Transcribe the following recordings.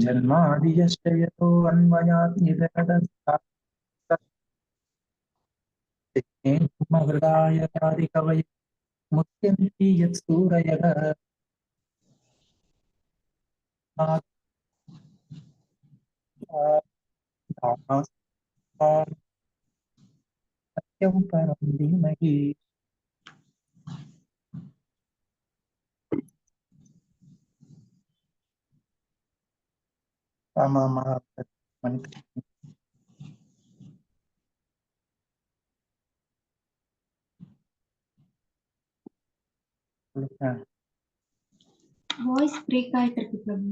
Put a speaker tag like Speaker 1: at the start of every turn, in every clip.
Speaker 1: जन्मादियस्य यतो अन्वयात् निधनहृदाय मुह्यन्ति यत्सूरयः सत्यं परं धीमहि।
Speaker 2: ವಾಯ್ಸ್ ಬ್ರೇಕ್ ಆಯ್ತಿರ್ತಿ ಪ್ರಭು.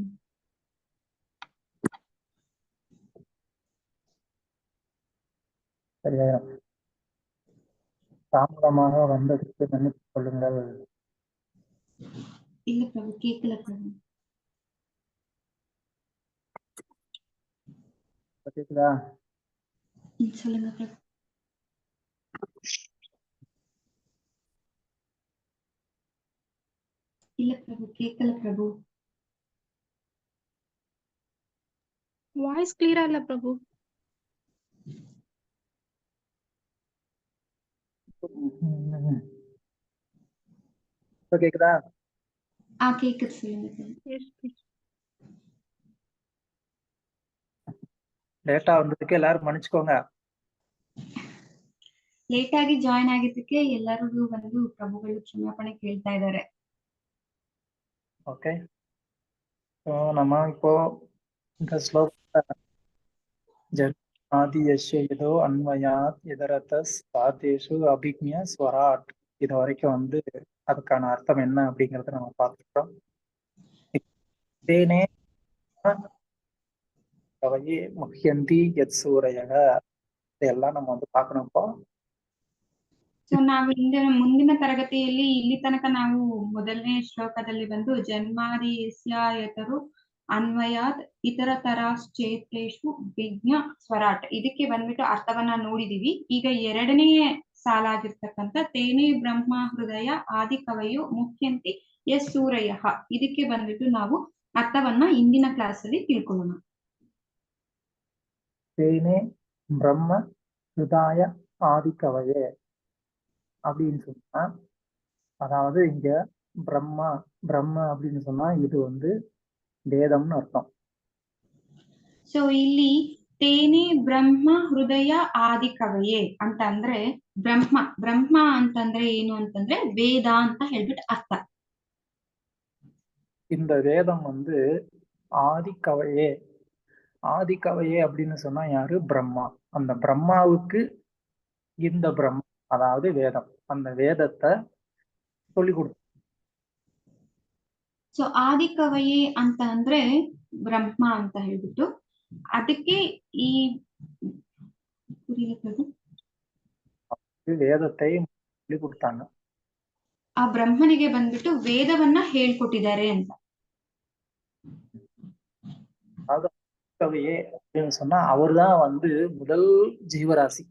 Speaker 1: தாமதமாக வந்ததற்கு மன்னித்துக் கொள்ளுங்கள்.
Speaker 2: இல்ல பிரபு, கேட்கல பிரபு.
Speaker 1: கேக்குதா?
Speaker 2: சொல்லுங்க பிரபு. இல்ல பிரபு, கேட்கல பிரபு.
Speaker 3: வாய்ஸ் கிளியரா இல்ல பிரபு.
Speaker 1: கேக்குதா?
Speaker 2: கேக்குது, சொல்லுங்க பிரபு.
Speaker 1: லேட்டா வந்ததுக்கு எல்லாரும் மன்னிச்சுக்கோங்க.
Speaker 2: ಲೇಟ್ ಆಗಿ ಜಾಯಿನ್ ಆಗಿದ್ದಕ್ಕೆ ಎಲ್ಲರಿಗೂ ಬಂದು ಪ್ರಭುಗಳು ಕ್ಷಮಾಪಣೆ ಕೇಳ್ತಾ ಇದ್ದಾರೆ.
Speaker 1: ಓಕೆ, ನಮ್ಮ இப்போ இந்த ஸ்லோக ஜன்மாதியஸ்ய யதோ அன்வயாத் இதரதஸ் சாதேஷு அபிக்ஞ ஸ்வராட், இது வரைக்கும் வந்து அதுக்கான அர்த்தம் என்ன அப்படிங்கறத நம்ம பார்த்துட்டோம். தேனே கவயே முஹ்யந்தி யத் சூரயக, இதெல்லாம் நம்ம வந்து பார்க்கணும். இப்போ
Speaker 2: ಸೊ ನಾವು ಮುಂದಿನ ತರಗತಿಯಲ್ಲಿ ಇಲ್ಲಿ ತನಕ ನಾವು ಮೊದಲನೇ ಶ್ಲೋಕದಲ್ಲಿ ಬಂದು ಜನ್ಮಾದಿಯಸ್ಯಾಯತರು ಅನ್ವಯಾತ್ ಇತರ ತರಾಶ್ಚೇತೇಷು ವಿಜ್ಞ ಸ್ವರಾಟ್, ಇದಕ್ಕೆ ಬಂದ್ಬಿಟ್ಟು ಅರ್ಥವನ್ನ ನೋಡಿದೀವಿ. ಈಗ ಎರಡನೇ ಸಾಲಾಗಿರ್ತಕ್ಕಂಥ ತೇನೇ ಬ್ರಹ್ಮ ಹೃದಯ ಆದಿ ಕವಯು ಮುಖ್ಯಂತಿ ಎಸ್ ಸೂರಯ, ಇದಕ್ಕೆ ಬಂದ್ಬಿಟ್ಟು ನಾವು ಅರ್ಥವನ್ನ ಇಂದಿನ ಕ್ಲಾಸ್ ಅಲ್ಲಿ ತಿಳ್ಕೊಳ್ಳೋಣ.
Speaker 1: தேனே பிரம்ம ஹிருதாய ஆதி கவயே அப்படின்னு சொன்னா, அதாவது இங்க பிரம்மா பிரம்ம அப்படின்னு சொன்னா இது வந்து வேதம்னு அர்த்தம்.
Speaker 2: ಸೊ ಇಲ್ಲಿ ತೇನೇ ಬ್ರಹ್ಮ ಹೃದಯ ಆದಿ ಕವಯೇ ಅಂತ ಅಂದ್ರೆ ಬ್ರಹ್ಮ ಅಂತಂದ್ರೆ ಏನು ಅಂತಂದ್ರೆ ವೇದ ಅಂತ ಹೇಳ್ಬಿಟ್ಟು ಅರ್ಥ.
Speaker 1: இந்த வேதம் வந்து ஆதி கவயே அப்படின்னு சொன்னா யாரு? பிரம்மா. அந்த பிரம்மாவுக்கு இந்த பிரம்மா அதாவது வேதம், அந்த வேதத்தை சொல்லி கொடுத்து.
Speaker 2: ಸೊ ಆದಿ ಕವಯೇ ಅಂತ ಅಂದ್ರೆ ಬ್ರಹ್ಮ ಅಂತ ಹೇಳ್ಬಿಟ್ಟು ಅದಕ್ಕೆ ಈ
Speaker 1: வேதத்தை சொல்லி கொடுத்தாங்க.
Speaker 2: ಆ ಬ್ರಹ್ಮನಿಗೆ ಬಂದ್ಬಿಟ್ಟು ವೇದವನ್ನ ಹೇಳ್ಕೊಟ್ಟಿದ್ದಾರೆ ಅಂತ.
Speaker 1: ஆதிகவையே அப்படின்னு சொன்னா அவர்தான் வந்து முதல் ஜீவராசி.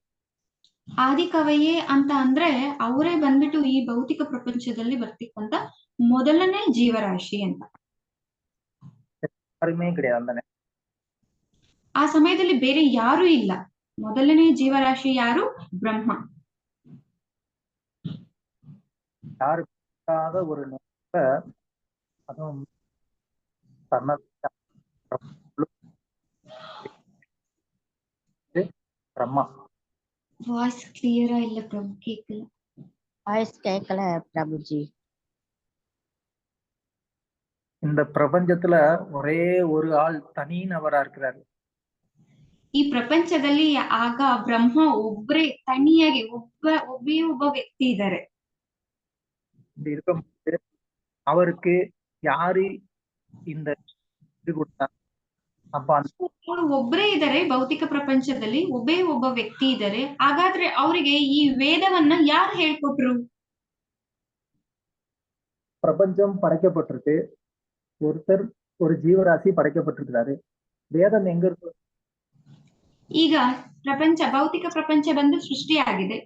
Speaker 2: ಆದಿಕವಯೇ ಅಂತ ಅಂದ್ರೆ ಅವರೇ ಬಂದ್ಬಿಟ್ಟು ಈ ಭೌತಿಕ ಪ್ರಪಂಚದಲ್ಲಿ ಬರ್ತಿಕ್ಕಂತ ಮೊದಲನೇ ಜೀವರಾಶಿ ಅಂತ.
Speaker 1: ಯಾರುமே கிடையாது.
Speaker 2: ಆ ಸಮಯದಲ್ಲಿ ಬೇರೆ ಯಾರು ಇಲ್ಲ. ಮೊದಲನೇ ಜೀವರಾಶಿ ಯಾರು? ಬ್ರಹ್ಮ.
Speaker 1: யாரு ஒரு அதுவும் பிரம்மா.
Speaker 2: வாய்ஸ் கிளியரா இல்ல பிரபு, கேட்கல.
Speaker 4: வாய்ஸ் கேட்கல பிரபுஜி.
Speaker 1: இந்த பிரபஞ்சத்துல ஒரே ஒரு ஆள் தனி நபரா இருக்கிறாரு.
Speaker 2: ಈ ಪ್ರಪಂಚದಲ್ಲಿ ಆಗ ಬ್ರಹ್ಮ ಒಬ್ಬರೇ ತನಿಯಾಗಿ ಒಬ್ಬ ವ್ಯಕ್ತಿ ಇದ್ದಾರೆ.
Speaker 1: இப்படி இருக்கும்போது அவருக்கு யாரு இந்த இது கொடுத்தா? அப்ப
Speaker 2: ಅವರು ಒಬ್ಬರೇ ಇದ್ದಾರೆ ಭೌತಿಕ ಪ್ರಪಂಚದಲ್ಲಿ, ಒಬ್ಬ ವ್ಯಕ್ತಿ ಇದ್ದಾರೆ. ಹಾಗಾದ್ರೆ ಅವರಿಗೆ ಈ ವೇದವನ್ನ ಯಾರು ಹೇಳ್ಕೊಟ್ರು?
Speaker 1: பிரபஞ்சம் படைக்கப்பட்டிருக்கு, ஒருத்தர் ஒரு ஜீவராசி படைக்கப்பட்டிருக்கிறாரு. வேதம் எங்க இருக்கு?
Speaker 2: ಈಗ ಭೌತಿಕ ಪ್ರಪಂಚ ಬಂದು ಸೃಷ್ಟಿಯಾಗಿದೆ.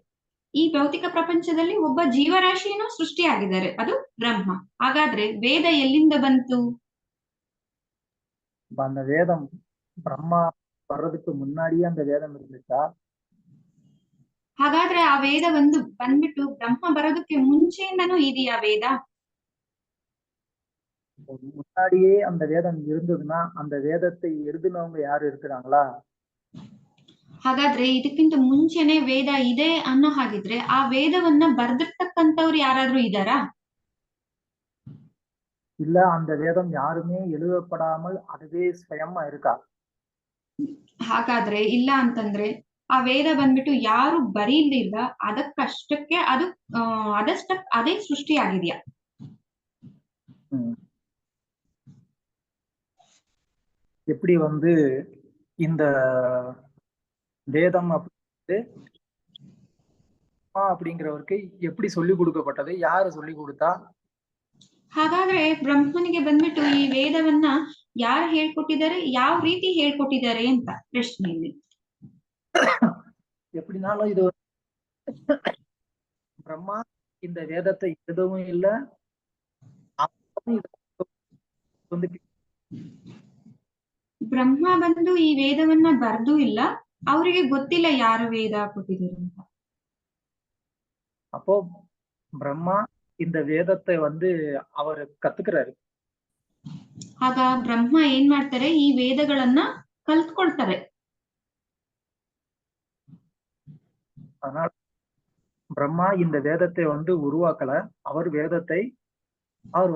Speaker 2: ಈ ಭೌತಿಕ ಪ್ರಪಂಚದಲ್ಲಿ ಒಬ್ಬ ಜೀವರಾಶಿಯನ್ನು ಸೃಷ್ಟಿಯಾಗಿದ್ದಾರೆ, ಅದು ಬ್ರಹ್ಮ. ಹಾಗಾದ್ರೆ ವೇದ ಎಲ್ಲಿಂದ ಬಂತು?
Speaker 1: அந்த வேதம் பிரம்மா வர்றதுக்கு முன்னாடியே அந்த வேதம் இருந்துச்சா?
Speaker 2: ಹಾಗಾದ್ರೆ ಆ ವೇದ ಬಂದ್ಬಿಟ್ಟು ಬ್ರಹ್ಮ ಬರೋದಕ್ಕೆ ಮುಂಚೆಯಿಂದನೂ ಇದೆಯಾ ವೇದ?
Speaker 1: முன்னாடியே அந்த வேதம் இருந்ததுன்னா அந்த வேதத்தை எழுதினவங்க யாரு இருக்கிறாங்களா?
Speaker 2: ಹಾಗಾದ್ರೆ ಇದಕ್ಕಿಂತ ಮುಂಚೆನೆ ವೇದ ಇದೆ ಅನ್ನೋ ಹಾಗಿದ್ರೆ ಆ ವೇದವನ್ನ ಬರ್ದಿರ್ತಕ್ಕಂಥವ್ರು ಯಾರಾದ್ರೂ ಇದ್ದಾರಾ?
Speaker 1: இல்ல அந்த வேதம் யாருமே எழுதப்படாமல் அதுவே ಸ್ವಯಂ இருக்கா?
Speaker 2: ಹಾಗಾದ್ರೆ ಇಲ್ಲ ಅಂತಂದ್ರೆ ಆ ವೇದ ಬಂದ್ಬಿಟ್ಟು ಯಾರು ಬರೀಲಿಲ್ಲ, ಅದಕ್ಕಷ್ಟಕ್ಕೆ ಅದು ಅದೇ ಸೃಷ್ಟಿಯಾಗಿದೆಯಾ?
Speaker 1: எப்படி இந்த வேதம் அப்படிங்கிறவருக்கு எப்படி சொல்லி கொடுக்கப்பட்டது? யாரு சொல்லி கொடுத்தா?
Speaker 2: ಹಾಗಾದ್ರೆ ಬ್ರಹ್ಮನಿಗೆ ಬಂದ್ಬಿಟ್ಟು ಈ ವೇದವನ್ನ ಯಾರು ಹೇಳ್ಕೊಟ್ಟಿದ್ದಾರೆ, ಯಾವ ರೀತಿ ಹೇಳ್ಕೊಟ್ಟಿದ್ದಾರೆ ಅಂತ ಪ್ರಶ್ನೆಯಲ್ಲಿ.
Speaker 1: எப்படினாலும் இது பிரம்மா இந்த வேதத்தை எழுதவும் இல்லை,
Speaker 2: ಬ್ರಹ್ಮ ಬಂದು ಈ ವೇದವನ್ನ ಬರ್ದೂ ಇಲ್ಲ, ಅವರಿಗೆ ಗೊತ್ತಿಲ್ಲ ಯಾರು ವೇದ ಕೊಟ್ಟಿದ್ದಾರೆ ಅಂತ.
Speaker 1: அப்போ பிரம்மா இந்த வேதத்தை அவர் கத்துக்கிறாரு.
Speaker 2: ಆಗ ಬ್ರಹ್ಮ ಏನ್ ಮಾಡ್ತಾರೆ, ಈ ವೇದಗಳನ್ನ ಕಲ್ತ್ಕೊಳ್ತಾರೆ.
Speaker 1: அதனால பிரம்மா இந்த வேதத்தை உருவாக்கல, அவர் வேதத்தை அவர்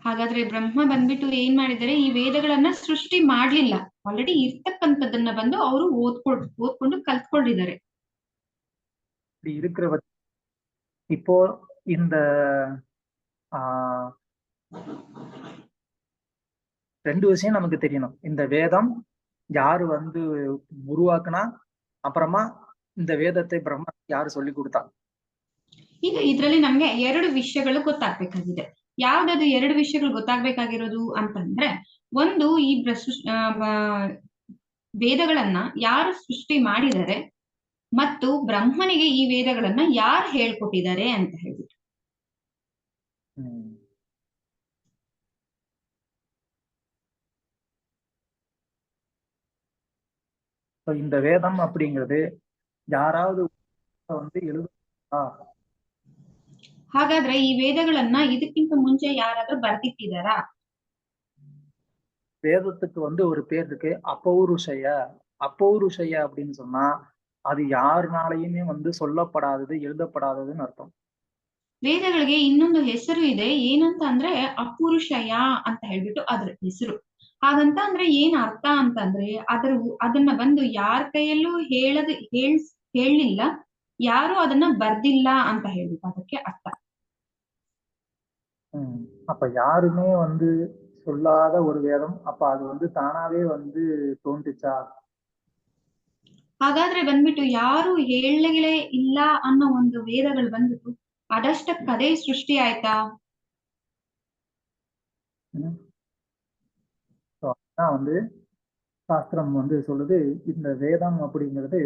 Speaker 2: ಹಾಗಾದ್ರೆ ಬ್ರಹ್ಮ ಬಂದ್ಬಿಟ್ಟು ಏನ್ ಮಾಡಿದ್ದಾರೆ, ಈ ವೇದಗಳನ್ನ ಸೃಷ್ಟಿ ಮಾಡ್ಲಿಲ್ಲ, ಆಲ್ರೆಡಿ ಇರ್ತಕ್ಕಂಥದ್ದನ್ನ ಅವರು ಓದ್ಕೊಂಡು ಕಲ್ತ್ಕೊಂಡಿದ್ದಾರೆ.
Speaker 1: இருக்கிற இப்போ இந்த ரெண்டு விஷயம் நமக்கு தெரியணும். இந்த வேதம் யாரு உருவாக்குனா, அப்புறமா இந்த வேதத்தை பிரம்மா யாரு சொல்லி கொடுத்தா?
Speaker 2: ಈಗ ಇದ್ರಲ್ಲಿ ನಮ್ಗೆ ಎರಡು ವಿಷಯಗಳು ಗೊತ್ತಾಗ್ಬೇಕಾಗಿದೆ. ಯಾವ್ದಾದ್ರು ಎರಡು ವಿಷಯಗಳು ಗೊತ್ತಾಗ್ಬೇಕಾಗಿರೋದು ಅಂತಂದ್ರೆ, ಒಂದು ಈ ವೇದಗಳನ್ನ ಯಾರು ಸೃಷ್ಟಿ ಮಾಡಿದ್ದಾರೆ ಮತ್ತು ಬ್ರಹ್ಮನಿಗೆ ಈ ವೇದಗಳನ್ನ ಯಾರು ಹೇಳ್ಕೊಟ್ಟಿದ್ದಾರೆ ಅಂತ ಹೇಳ್ಬಿಟ್ಟು.
Speaker 1: இந்த வேதம் அப்படிங்கிறது யாராவது எழுதுறா?
Speaker 2: ಹಾಗಾದ್ರೆ ಈ ವೇದಗಳನ್ನ ಇದಕ್ಕಿಂತ ಮುಂಚೆ ಯಾರಾದ್ರೂ ಬರ್ದಿಟ್ಟಿದಾರಾ?
Speaker 1: வேதத்துக்கு ஒரு பேர் இருக்கு, அப்பௌருஷய. அப்பௌருஷய அப்படின்னு சொன்னா அது யாருனாலையுமே சொல்லப்படாதது, எழுதப்படாததுன்னு ಅರ್ಥ.
Speaker 2: ವೇದಗಳಿಗೆ ಇನ್ನೊಂದು ಹೆಸರು ಇದೆ, ಏನಂತ ಅಂದ್ರೆ ಅಪುರುಷಯ ಅಂತ ಹೇಳ್ಬಿಟ್ಟು ಅದ್ರ ಹೆಸರು. ಹಾಗಂತ ಅಂದ್ರೆ ಏನ್ ಅರ್ಥ ಅಂತಂದ್ರೆ, ಅದನ್ನ ಯಾರ ಕೈಯಲ್ಲೂ ಹೇಳಲಿಲ್ಲ, ಯಾರು ಅದನ್ನ ಬರ್ದಿಲ್ಲ ಅಂತ ಹೇಳ್ಬಿಟ್ಟು ಅದಕ್ಕೆ ಅರ್ಥ.
Speaker 1: அப்ப யாருமே சொல்லாத ஒரு வேதம், அப்ப அது தானாவே தோன்றுச்சா?
Speaker 2: ಹಾಗಾದ್ರೆ ಬಂದ್ಬಿಟ್ಟು ಯಾರು ಹೇಳಲೇ ಇಲ್ಲ ಅನ್ನೋ ಒಂದು ವೇದಗಳು ಬಂದ್ಬಿಟ್ಟು ಅದಷ್ಟಕ್ಕದೇ ಸೃಷ್ಟಿ ಆಯ್ತಾ?
Speaker 1: சாஸ்திரம் சொல்லுது, இந்த வேதம் அப்படிங்கிறது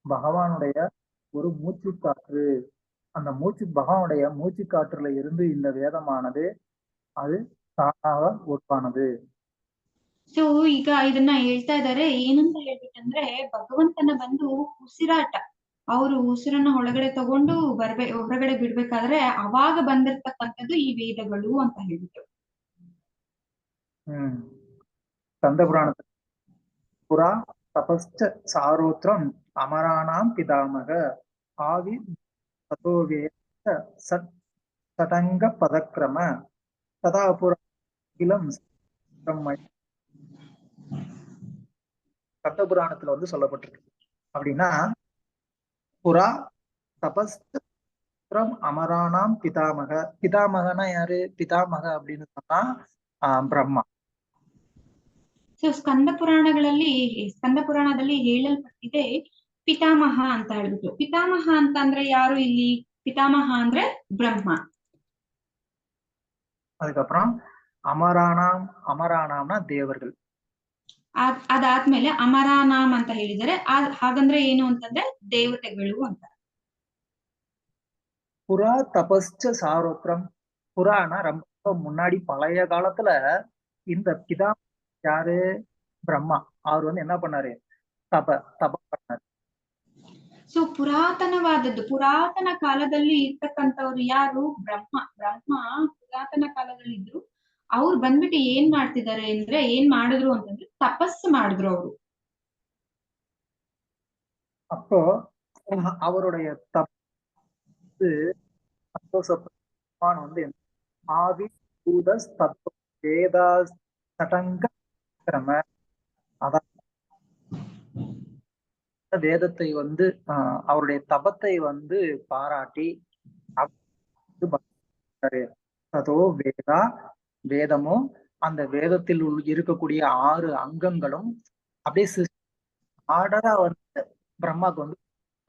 Speaker 1: பகவானுடைய ஒரு மூச்சுக்காற்று. அந்த பகவானுடைய மூச்சுக்காற்றுல இருந்து இந்த வேதமானது அது ತಾನಾಗ ಉತ್ಪಾನದು.
Speaker 2: ಸೊ ಈಗ ಇದನ್ನ ಹೇಳ್ತಾ ಇದ್ದಾರೆ, ಏನಂತ ಹೇಳ್ಬಿಟ್ಟಂದ್ರೆ, ಭಗವಂತನ ಉಸಿರಾಟ, ಅವರು ಉಸಿರನ್ನ ಒಳಗಡೆ ತಗೊಂಡು ಹೊರಗಡೆ ಬಿಡ್ಬೇಕಾದ್ರೆ ಅವಾಗ ಬಂದಿರ್ತಕ್ಕಂಥದ್ದು ಈ ವೇದಗಳು ಅಂತ ಹೇಳ್ಬಿಟ್ಟು.
Speaker 1: ಸ್ಕಂದ ಪುರಾಣ ಪುರಾ ತಪಶ್ಚ ಸಾರೋತ್ರಂ ಅಮರಾಣಾಂ ಪಿತಾಮಹ ಆವಿ ತಥೋವೇದ ಸಟಂಗ ಪದಕ್ರಮ ತದಾ ಪುರ கந்த புராணத்துல வந்து சொல்லப்பட்டிருக்கு. அப்படின்னா புறா தபஸ் அமரானாம் பிதாமக. பிதாமகனா யாரு? பிதாமக அப்படின்னு சொன்னா பிரம்மா.
Speaker 2: ಸೊ ಸ್ಕಂದ ಪುರಾಣದಲ್ಲಿ ಹೇಳಲ್ಪಟ್ಟಿದೆ ಪಿತಾಮಹ ಅಂತ ಹೇಳ್ಬಿಟ್ಟು. ಪಿತಾಮಹ ಅಂತ ಅಂದ್ರೆ ಯಾರು ಇಲ್ಲಿ? ಪಿತಾಮಹ ಅಂದ್ರೆ ಬ್ರಹ್ಮ.
Speaker 1: அதுக்கப்புறம் ಅಮರಾನಾಮ್ನ ದೇವர்கள்.
Speaker 2: ಅದಾದ್ಮೇಲೆ ಅಮರಾನಾಮ್ ಅಂತ ಹೇಳಿದರೆ ಹಾಗಂದ್ರೆ ಏನು ಅಂತಂದ್ರೆ ದೇವತೆಗಳು ಅಂತ.
Speaker 1: புறா தபஸ்ச சாரோத்திரம். புறானா ரொம்ப முன்னாடி பழைய காலத்துல இந்த பிதா யாரு? பிரம்மா. அவர் வந்து என்ன பண்ணாரு? தப பண்ணாரு.
Speaker 2: ಸೊ ಪುರಾತನ ಕಾಲದಲ್ಲಿ ಇರ್ತಕ್ಕಂಥವ್ರು ಯಾರು? ಬ್ರಹ್ಮ ಪುರಾತನ ಕಾಲದಲ್ಲಿ ಇದ್ರು. ಅವ್ರು ಬಂದ್ಬಿಟ್ಟು ಏನ್ ಮಾಡಿದ್ರು ಅಂತಂದ್ರೆ ತಪಸ್ಸು ಮಾಡಿದ್ರು ಅವರು.
Speaker 1: அப்போ அவருடைய தப்பு சந்தோஷமான வந்து ஆதி பூத தத்துவ வேதா சடங்க கிரம. அதான் வேதத்தை வந்து அவருடைய தபத்தை வந்து பாராட்டி அதோ வேதமும் அந்த வேதத்தில் இருக்கக்கூடிய 6 அங்கங்களும் அப்படியே ஆர்டரா வந்து பிரம்மாக்கு வந்து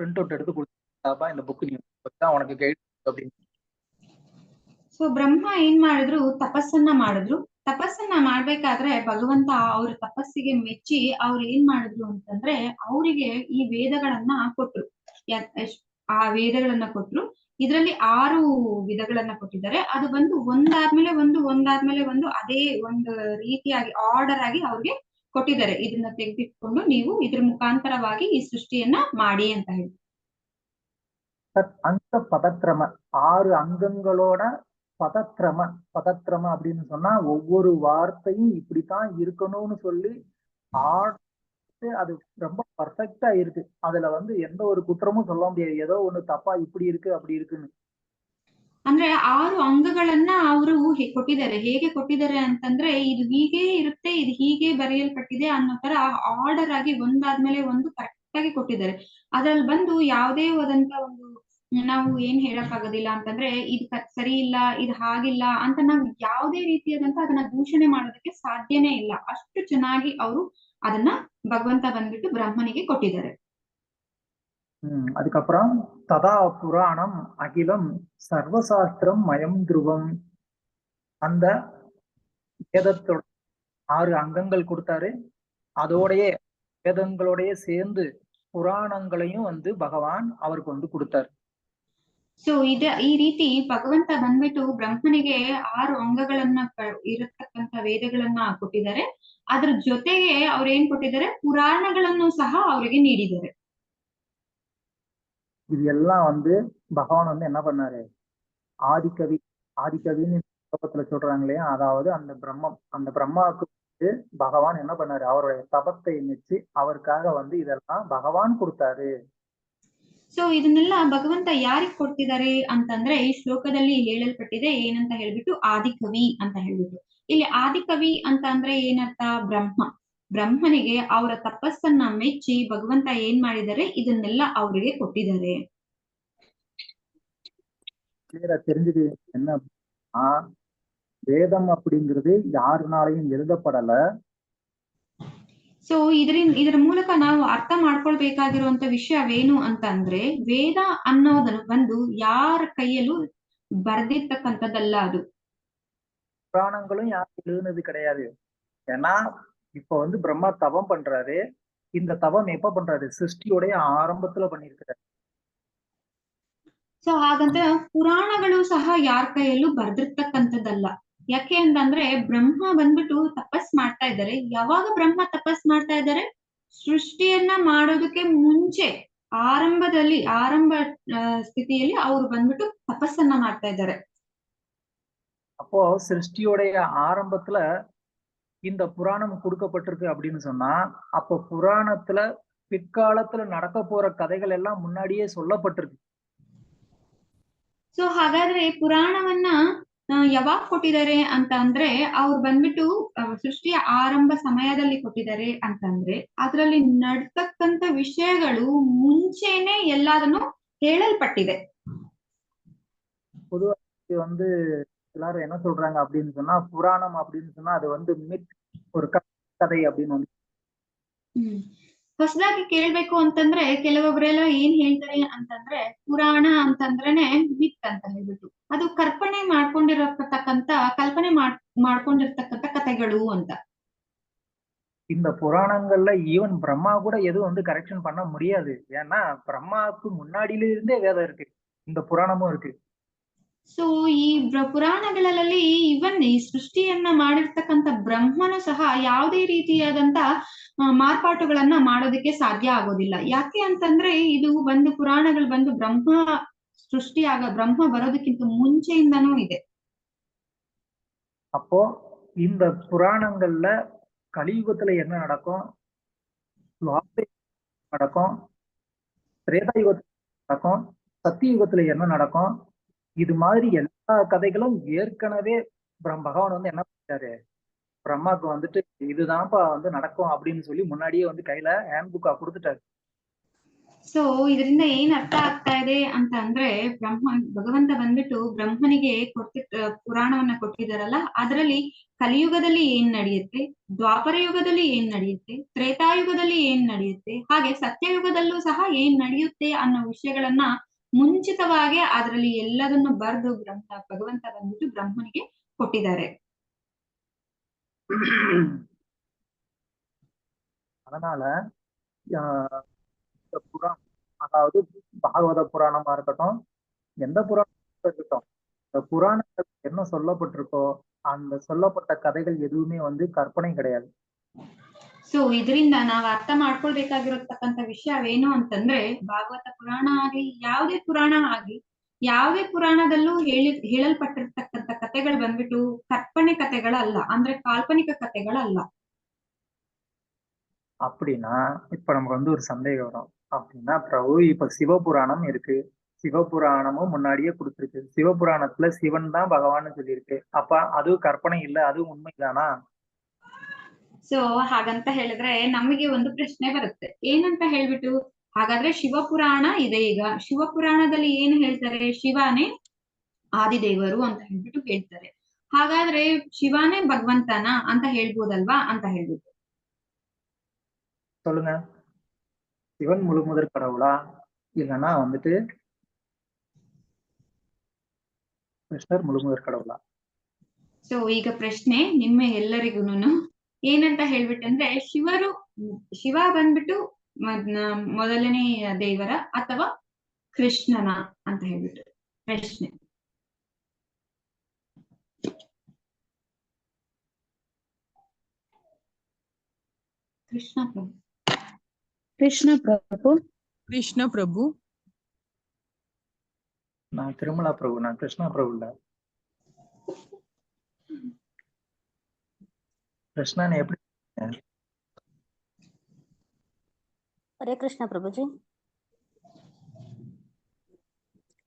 Speaker 1: பிரிண்ட் அவுட் எடுத்து கொடுத்தாப்பா, இந்த புக் நீ உனக்கு கைட் அப்படின்னு.
Speaker 2: ಸೊ ಬ್ರಹ್ಮ ಏನ್ ಮಾಡಿದ್ರು? ತಪಸ್ಸನ್ನ ಮಾಡ್ಬೇಕಾದ್ರೆ ಭಗವಂತ ಅವ್ರ ತಪಸ್ಸಿಗೆ ಮೆಚ್ಚಿ ಅವ್ರು ಏನ್ ಮಾಡಿದ್ರು ಅಂತಂದ್ರೆ ಅವರಿಗೆ ಈ ವೇದಗಳನ್ನ ಕೊಟ್ರು. ಆ ವೇದಗಳನ್ನ ಕೊಟ್ರು. ಇದರಲ್ಲಿ 6 ವಿಧಗಳನ್ನ ಕೊಟ್ಟಿದ್ದಾರೆ. ಅದು ಬಂದು ಒಂದಾದ್ಮೇಲೆ ಒಂದು ಅದೇ ಒಂದು ರೀತಿಯಾಗಿ ಆರ್ಡರ್ ಆಗಿ ಅವ್ರಿಗೆ ಕೊಟ್ಟಿದ್ದಾರೆ. ಇದನ್ನ ತೆಗೆದಿಟ್ಕೊಂಡು ನೀವು ಇದ್ರ ಮುಖಾಂತರವಾಗಿ ಈ ಸೃಷ್ಟಿಯನ್ನ ಮಾಡಿ ಅಂತ ಹೇಳಿ.
Speaker 1: அந்த பதக்கிரம 6 அங்கங்களோட பதக்கிரம அப்படின்னு சொன்னா ஒவ்வொரு வார்த்தையும் இப்படித்தான் இருக்கணும்னு சொல்லி அது ரொம்ப பர்ஃபெக்டா இருக்கு. அதுல வந்து எந்த ஒரு குற்றமும் சொல்ல முடியாது. ஏதோ ஒண்ணு தப்பா இப்படி இருக்கு அப்படி இருக்குன்னு.
Speaker 2: ಅಂದ್ರೆ 6 ಅಂಗಗಳನ್ನ ಅವರು ಕೊಟ್ಟಿದ್ದಾರೆ. ಹೇಗೆ ಕೊಟ್ಟಿದ್ದಾರೆ ಅಂತಂದ್ರೆ ಇದು ಹೀಗೆ ಇರುತ್ತೆ, ಇದು ಹೀಗೆ ಬರೆಯಲ್ಪಟ್ಟಿದೆ ಅನ್ನೋ ತರ ಆರ್ಡರ್ ಆಗಿ ಒಂದಾದ್ಮೇಲೆ ಒಂದು ಕರೆಕ್ಟ್ ಆಗಿ ಕೊಟ್ಟಿದ್ದಾರೆ. ಅದ್ರಲ್ಲಿ ಬಂದು ಯಾವುದೇ ಹೋದಂತ ಒಂದು ನಾವು ಏನ್ ಹೇಳಕ್ ಆಗೋದಿಲ್ಲ ಅಂತಂದ್ರೆ ಇದು ಸರಿ ಇಲ್ಲ, ಇದು ಹಾಗಿಲ್ಲ ಅಂತ ನಾವು ಯಾವುದೇ ರೀತಿಯಾದಂತ ಅದನ್ನ ದೂಷಣೆ ಮಾಡೋದಕ್ಕೆ ಸಾಧ್ಯನೇ ಇಲ್ಲ. ಅಷ್ಟು ಚೆನ್ನಾಗಿ ಅವರು ಅದನ್ನ ಭಗವಂತ ಬಂದ್ಬಿಟ್ಟು ಬ್ರಹ್ಮನಿಗೆ ಕೊಟ್ಟಿದ್ದಾರೆ.
Speaker 1: அதுக்கப்புறம் ததா புராணம் அகிலம் சர்வசாஸ்திரம் மயம் துருவம். அந்த வேதத்தோட 6 அங்கங்கள் கொடுத்தாரு. அதோடைய வேதங்களோடய சேர்ந்து புராணங்களையும் வந்து பகவான் அவருக்கு வந்து கொடுத்தாரு.
Speaker 2: ಸೊ ಈ ರೀತಿ ಭಗವಂತ ಬಂದ್ಬಿಟ್ಟು ಬ್ರಹ್ಮನಿಗೆ 6 ಅಂಗಗಳನ್ನ ಇರತಕ್ಕಂತ ವೇದಗಳನ್ನ ಕೊಟ್ಟಿದ್ದಾರೆ. ಅದ್ರ ಜೊತೆಗೆ ಅವ್ರು ಏನ್ ಕೊಟ್ಟಿದ್ದಾರೆ? ಪುರಾಣಗಳನ್ನು ಸಹ ಅವರಿಗೆ ನೀಡಿದ್ದಾರೆ.
Speaker 1: இது எல்லாம் வந்து பகவான் வந்து என்ன பண்ணாரு? ஆதிகவின்னு ஸ்லோகத்துல சொல்றாங்க இல்லையா? அதாவது அந்த பிரம்மாவுக்கு பகவான் என்ன பண்ணாரு? அவருடைய தபத்தை மெச்சி அவருக்காக வந்து இதெல்லாம் பகவான் கொடுத்தாரு.
Speaker 2: ಸೊ ಇದನ್ನೆಲ್ಲ ಭಗವಂತ ಯಾರಿಗ್ ಕೊಡ್ತಿದ್ದಾರೆ ಅಂತಂದ್ರೆ ಈ ಶ್ಲೋಕದಲ್ಲಿ ಹೇಳಲ್ಪಟ್ಟಿದೆ ಏನಂತ ಹೇಳ್ಬಿಟ್ಟು ಆದಿಕವಿ ಅಂತ ಹೇಳ್ಬಿಟ್ಟು. ಇಲ್ಲಿ ಆದಿಕವಿ ಅಂತ ಅಂದ್ರೆ ಏನರ್ಥ? ಬ್ರಹ್ಮನಿಗೆ ಅವರ ತಪಸ್ಸನ್ನ ಮೆಚ್ಚಿ ಭಗವಂತ ಏನ್ ಮಾಡಿದ್ದಾರೆ? ಇದನ್ನೆಲ್ಲ ಅವರಿಗೆ ಕೊಟ್ಟಿದ್ದಾರೆ.
Speaker 1: தெரிஞ்சது என்ன? வேதம் அப்படிங்கிறது யாருனாலையும் எழுதப்படல.
Speaker 2: ಸೊ ಇದರ ಮೂಲಕ ನಾವು ಅರ್ಥ ಮಾಡ್ಕೊಳ್ಬೇಕಾಗಿರುವಂತ ವಿಷಯವೇನು ಅಂತ ಅಂದ್ರೆ ವೇದ ಅನ್ನೋದನ್ನು ಬಂದು ಯಾರ ಕೈಯಲ್ಲೂ ಬರ್ದಿರ್ತಕ್ಕಂಥದ್ದಲ್ಲ. ಅದು
Speaker 1: புராணங்களும் யாரும் எழுதுனது கிடையாது. ஏன்னா இப்ப வந்து பிரம்மா தவம் பண்றாரு. இந்த தவம் எப்ப பண்றாரு? சிருஷ்டியோடைய ஆரம்பத்துல பண்ணிருக்கிறாரு.
Speaker 2: ಸೊ ಹಾಗಂತ ಪುರಾಣಗಳು ಸಹ ಯಾರ ಕೈಯಲ್ಲೂ ಬರ್ದಿರ್ತಕ್ಕಂಥದ್ದಲ್ಲ. ಯಾಕೆ ಅಂತಂದ್ರೆ ಬ್ರಹ್ಮ ಬಂದ್ಬಿಟ್ಟು ತಪಸ್ ಮಾಡ್ತಾ ಇದ್ದಾರೆ. ಯಾವಾಗ ಬ್ರಹ್ಮ ತಪಸ್ ಮಾಡ್ತಾ ಇದ್ದಾರೆ? ಸೃಷ್ಟಿಯನ್ನ ಮಾಡೋದಕ್ಕೆ ಮುಂಚೆ ಆರಂಭ ಸ್ಥಿತಿಯಲ್ಲಿ ಅವರು ಬಂದ್ಬಿಟ್ಟು ತಪಸ್ಸನ್ನ ಮಾಡ್ತಾ ಇದ್ದಾರೆ.
Speaker 1: அப்போ சிருஷ்டியோடைய ஆரம்பத்துல இந்த புராணம் கொடுக்கப்பட்டிருக்கு அப்படின்னு சொன்னா அப்ப புராணத்துல பிற்காலத்துல நடக்க போற கதைகள் எல்லாம் முன்னாடியே சொல்லப்பட்டிருக்கு.
Speaker 2: ಸೊ ಹಾಗಾದ್ರೆ ಪುರಾಣವನ್ನ ಯಾವಾಗ ಕೊಟ್ಟಿದ್ದಾರೆ ಅಂತ ಅಂದ್ರೆ ಅವ್ರು ಬಂದ್ಬಿಟ್ಟು ಸೃಷ್ಟಿಯ ಆರಂಭ ಸಮಯದಲ್ಲಿ ಕೊಟ್ಟಿದ್ದಾರೆ ಅಂತಂದ್ರೆ ಅದ್ರಲ್ಲಿ ನಡ್ತಕ್ಕಂತ ವಿಷಯಗಳು ಮುಂಚೆನೆ ಎಲ್ಲಾದನ್ನು ಹೇಳಲ್ಪಟ್ಟಿದೆ.
Speaker 1: பொதுவா இது வந்து எல்லாரும் என்ன சொல்றாங்க அப்படின்னு சொன்னா, புராணம் அப்படின்னு சொன்னா அது வந்து மித், ஒரு கதை அப்படின்னு வந்து.
Speaker 2: ಹೊಸದಾಗಿ ಕೇಳ್ಬೇಕು ಅಂತಂದ್ರೆ ಕೆಲವೊಬ್ರೆಲ್ಲ ಏನ್ ಹೇಳ್ತಾರೆ ಅಂತಂದ್ರೆ ಪುರಾಣ ಅಂತಂದ್ರೇನೆ ಮಿತ್ ಅಂತ ಹೇಳ್ಬಿಟ್ಟು ಅದು ಕಲ್ಪನೆ ಮಾಡ್ಕೊಂಡಿರ್ತಕ್ಕಂತ ಕಥೆಗಳು ಅಂತ.
Speaker 1: இந்த புராணங்கள்ல ஈவன் பிரம்மா கூட எதுவும் வந்து கரெக்ஷன் பண்ண முடியாது. ஏன்னா பிரம்மாவுக்கு முன்னாடியில இருந்தே வேதம் இருக்கு, இந்த புராணமும் இருக்கு.
Speaker 2: ಸೊ ಈ ಪುರಾಣಗಳಲ್ಲಿ ಇವನ್ ಈ ಸೃಷ್ಟಿಯನ್ನ ಮಾಡಿರ್ತಕ್ಕಂಥ ಬ್ರಹ್ಮನು ಸಹ ಯಾವುದೇ ರೀತಿಯಾದಂತ ಮಾರ್ಪಾಟುಗಳನ್ನ ಮಾಡೋದಕ್ಕೆ ಸಾಧ್ಯ ಆಗೋದಿಲ್ಲ. ಯಾಕೆ ಅಂತಂದ್ರೆ ಇದು ಬಂದು ಪುರಾಣಗಳು ಬಂದು ಬ್ರಹ್ಮ ಬರೋದಕ್ಕಿಂತ ಮುಂಚೆಯಿಂದನೂ ಇದೆ.
Speaker 1: அப்போ இந்த புராணங்கள்ல கலியுகத்துல என்ன நடக்கும், நடக்கும், திரேதாயுகத்துல நடக்கும், சத்தியுகத்துல என்ன நடக்கும், இது மாதிரி எல்லா கதைகளும் ஏற்கனவே பகவான் வந்து என்ன பண்ணிட்டாரு, பிரம்மாக்கு வந்துட்டு இதுதான்ப்பா வந்து நடக்கும் அப்படின்னு சொல்லி முன்னாடியே வந்து கையில ஹேண்ட் புக்கா கொடுத்துட்டாரு.
Speaker 2: ಸೊ ಇದರಿಂದ ಏನ್ ಅರ್ಥ ಆಗ್ತಾ ಇದೆ ಅಂತ ಅಂದ್ರೆ ಭಗವಂತ ಬಂದ್ಬಿಟ್ಟು ಬ್ರಹ್ಮನಿಗೆ ಪುರಾಣವನ್ನ ಕೊಟ್ಟಿದಾರಲ್ಲ, ಅದರಲ್ಲಿ ಕಲಿಯುಗದಲ್ಲಿ ಏನ್ ನಡೆಯುತ್ತೆ, ದ್ವಾಪರ ಯುಗದಲ್ಲಿ ಏನ್ ನಡೆಯುತ್ತೆ, ತ್ರೇತಾಯುಗದಲ್ಲಿ ಏನ್ ನಡೆಯುತ್ತೆ, ಹಾಗೆ ಸತ್ಯಯುಗದಲ್ಲೂ ಸಹ ಏನ್ ನಡೆಯುತ್ತೆ ಅನ್ನೋ ವಿಷಯಗಳನ್ನ ಮುಂಚಿತವಾಗಿ ಅದರಲ್ಲಿ ಎಲ್ಲದನ್ನು ಬರೆದು ಭಗವಂತ ಬಂದ್ಬಿಟ್ಟು ಬ್ರಹ್ಮನಿಗೆ ಕೊಟ್ಟಿದ್ದಾರೆ.
Speaker 1: அதனால புராணம், அதாவது பாகவத புராணமா இருக்கட்டும், எந்த புராணம் இருக்கட்டும், இந்த புராணங்கள் என்ன சொல்லப்பட்டிருக்கோ அந்த சொல்லப்பட்ட கதைகள் எதுவுமே வந்து கற்பனை கிடையாது.
Speaker 2: ಸೊ ಇದರಿಂದ ನಾವ್ ಅರ್ಥ ಮಾಡ್ಕೊಳ್ಬೇಕಾಗಿರತಕ್ಕಂತ ವಿಷಯವೇನು ಅಂತಂದ್ರೆ ಭಾಗವತ ಪುರಾಣ ಆಗ್ಲಿ ಯಾವುದೇ ಪುರಾಣ ಆಗ್ಲಿ ಯಾವುದೇ ಪುರಾಣದಲ್ಲೂ ಹೇಳಲ್ಪಟ್ಟಿರ್ತಕ್ಕಂಥ ಕಥೆಗಳು ಬಂದ್ಬಿಟ್ಟು ಕற்பನೆ ಕಥೆಗಳಲ್ಲ, ಅಂದ್ರೆ ಕಾಲ್ಪನಿಕ ಕಥೆಗಳಲ್ಲ.
Speaker 1: அப்படின்னா இப்ப நமக்கு வந்து ஒரு சந்தேகம் வரும். அப்படின்னா பிரபு இப்ப சிவபுராணம் இருக்கு, சிவபுராணமும் முன்னாடியே கொடுத்துருக்கு, சிவபுராணத்துல சிவன் தான் பகவான்னு சொல்லியிருக்கு, அப்ப அதுவும் கற்பனை இல்ல, அதுவும் உண்மைதானா?
Speaker 2: ಸೊ ಹಾಗಂತ ಹೇಳಿದ್ರೆ ನಮಗೆ ಒಂದು ಪ್ರಶ್ನೆ ಬರುತ್ತೆ, ಏನಂತ ಹೇಳ್ಬಿಟ್ಟು ಹಾಗಾದ್ರೆ ಶಿವಪುರಾಣ ಇದೆ, ಈಗ ಶಿವಪುರಾಣದಲ್ಲಿ ಏನ್ ಹೇಳ್ತಾರೆ, ಶಿವನೇ ಆದಿದೇವರು ಅಂತ ಹೇಳ್ಬಿಟ್ಟು ಹೇಳ್ತಾರೆ, ಹಾಗಾದ್ರೆ ಶಿವನೇ ಭಗವಂತನ ಅಂತ ಹೇಳ್ಬೋದಲ್ವಾ ಅಂತ ಹೇಳ್ಬಿಟ್ಟು.
Speaker 1: சொல்லுங்க, சிவன் முழு முதற் கடவுளா இல்லைன்னா வந்துட்டு கிருஷ்ணர் முழு முதற் கடவுளா?
Speaker 2: ಸೊ ಈಗ ಪ್ರಶ್ನೆ ನಿಮ್ಮ ಎಲ್ಲರಿಗೂನು ಏನಂತ ಹೇಳ್ಬಿಟ್ಟಂದ್ರೆ ಶಿವ ಬಂದ್ಬಿಟ್ಟು ಮೊದಲನೇ ದೇವರ ಅಥವಾ ಕೃಷ್ಣನ ಅಂತ ಹೇಳ್ಬಿಟ್ಟು ಪ್ರಶ್ನೆ. ಕೃಷ್ಣ ಪ್ರಭು.
Speaker 3: ಕೃಷ್ಣ ಪ್ರಭು.
Speaker 5: ಕೃಷ್ಣ ಪ್ರಭು.
Speaker 1: நான் திருமலா பிரபு, நான் கிருஷ்ணா பிரபு இல்ல. கிருஷ்ணன் எப்படி?
Speaker 4: ಹರೇ ಕೃಷ್ಣ ಪ್ರಭುಜಿ.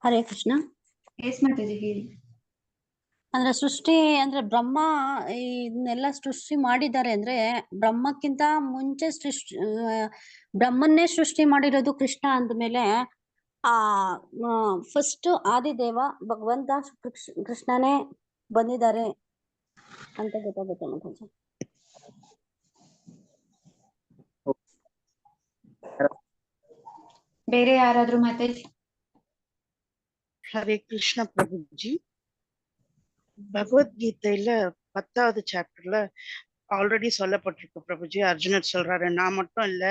Speaker 4: ಹರೇ ಕೃಷ್ಣ.
Speaker 2: ಎಸ್ ಮಾತಾಜಿ ಹೇಳಿ.
Speaker 4: ಅಂದ್ರೆ ಸೃಷ್ಟಿ ಅಂದ್ರೆ ಬ್ರಹ್ಮ ಇದನ್ನೆಲ್ಲ ಸೃಷ್ಟಿ ಮಾಡಿದ್ದಾರೆ ಅಂದ್ರೆ ಬ್ರಹ್ಮಕ್ಕಿಂತ ಮುಂಚೆ ಬ್ರಹ್ಮನ್ನೇ ಸೃಷ್ಟಿ ಮಾಡಿರೋದು ಕೃಷ್ಣ ಅಂದ್ಮೇಲೆ ಫಸ್ಟ್ ಆದಿದೇವ ಭಗವಂತ ಕೃಷ್ಣನೇ ಬಂದಿದ್ದಾರೆ ಅಂತ ಗೊತ್ತಾಗುತ್ತೆ ಮಾತಾಜಿ.
Speaker 2: ಬೇರೆ ಯಾರಾದ್ರೂ ಮಾತಾಜಿ?
Speaker 3: ஹரே கிருஷ்ண பிரபுஜி. பகவத்கீதையில 10வது சாப்டர்ல ஆல்ரெடி சொல்லப்பட்டிருக்கு பிரபுஜி. அர்ஜுனர் சொல்றாரு, நான் மட்டும் இல்ல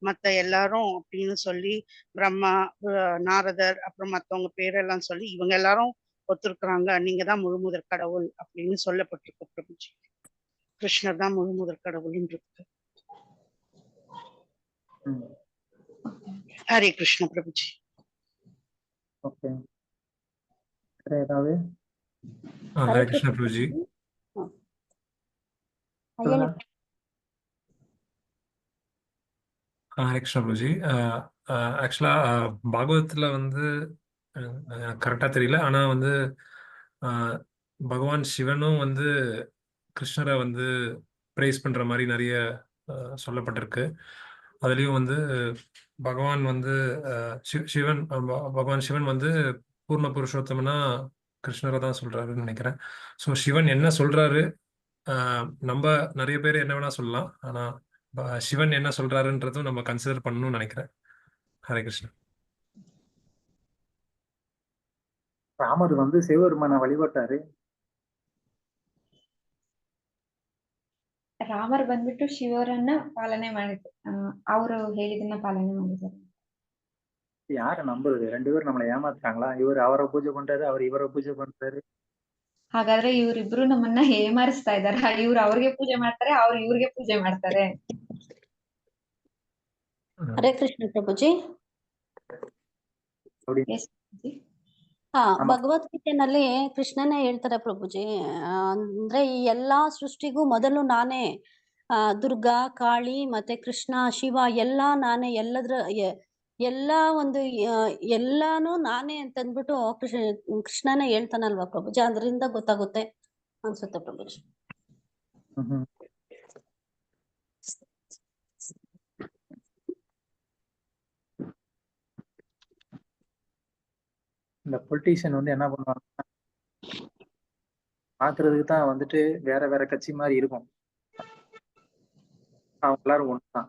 Speaker 3: மத்த எல்லாரும் அப்படின்னு சொல்லி பிரம்மா, நாரதர், அப்புறம் மத்தவங்க பேரெல்லாம் சொல்லி இவங்க எல்லாரும் ஒத்துருக்குறாங்க, நீங்க தான் முழுமுதற் கடவுள் அப்படின்னு சொல்லப்பட்டிருக்கு பிரபுஜி. கிருஷ்ணர் தான் முழுமுதற் கடவுள் இருக்கு. ஹரே கிருஷ்ண பிரபுஜி.
Speaker 1: ஓகே, ஏதாவது?
Speaker 6: ஹரே கிருஷ்ண பிரபுஜி. ஹரே கிருஷ்ண பிரபுஜி. ஆக்சுவலா பாகவத்துல வந்து கரெக்டா தெரியல, ஆனா வந்து பகவான் சிவனும் வந்து கிருஷ்ணரை வந்து பிரைஸ் பண்ற மாதிரி நிறைய சொல்லப்பட்டிருக்கு. அதுலயும் வந்து பகவான் வந்து சிவன் பகவான் சிவன் வந்து பூர்ண புருஷோத்தமனா கிருஷ்ணரை தான் சொல்றாருன்னு நினைக்கிறேன். ஸோ சிவன் என்ன சொல்றாரு, நம்ம நிறைய பேர் என்ன வேணா சொல்லலாம், ஆனா சிவன் என்ன சொல்றாருன்றதும் நம்ம கன்சிடர் பண்ணணும்னு நினைக்கிறேன். ஹரே கிருஷ்ணா.
Speaker 1: ராமர் வந்து சிவபெருமானை வழிபட்டாரு.
Speaker 2: ರಾಮರ್ ಬಂದ್ಬಿಟ್ಟು ಶಿವರನ್ನ ಪಾಲನೆ ಮಾಡಿದ್ರು. ಅವರು ಹೇಳಿದನ್ನ ಪಾಲನೆ ಮಾಡಿದ್ದಾರೆ.
Speaker 1: யார நம்புறது? 2 பேரும் நம்மளை ஏமாத்துறாங்களா? இவர் அவரை பூஜை பண்றாரு, அவர் இவரை பூஜை பண்றாரு.
Speaker 2: ಹಾಗಾದ್ರೆ ಇವರಿಬ್ರು ನಮ್ಮನ್ನ ಏಮಾರಿಸ್ತಾ ಇದಾರ? ಇವ್ರು ಅವ್ರಿಗೆ ಪೂಜೆ ಮಾಡ್ತಾರೆ, ಅವ್ರು ಇವ್ರಿಗೆ ಪೂಜೆ ಮಾಡ್ತಾರೆ.
Speaker 4: ಹರೇ ಕೃಷ್ಣ ಪ್ರಭುಜಿ.
Speaker 2: Yes, ಪ್ರಭುಜಿ.
Speaker 4: ಭಗವದ್ಗೀತೆನಲ್ಲಿ ಕೃಷ್ಣನೇ ಹೇಳ್ತಾರೆ ಪ್ರಭುಜಿ, ಅಂದ್ರೆ ಈ ಎಲ್ಲಾ ಸೃಷ್ಟಿಗೂ ಮೊದಲು ನಾನೇ, ದುರ್ಗಾ, ಕಾಳಿ ಮತ್ತೆ ಕೃಷ್ಣ, ಶಿವ ಎಲ್ಲಾ ನಾನೇ, ಎಲ್ಲಾ ಒಂದು ಎಲ್ಲಾನು ನಾನೇ ಅಂತಂದ್ಬಿಟ್ಟು ಕೃಷ್ಣನೇ ಹೇಳ್ತಾನಲ್ವಾ ಪ್ರಭುಜಿ, ಅದರಿಂದ ಗೊತ್ತಾಗುತ್ತೆ ಅನ್ಸುತ್ತೆ ಪ್ರಭುಜಿ.
Speaker 1: இந்த பொலிட்டீஷியன் வந்து என்ன பண்ணுவாங்க, பாக்குறதுக்கு தான் வந்துட்டு வேற வேற கட்சி மாதிரி இருக்கும், அவங்க எல்லாரும் ஒண்ணுதான்.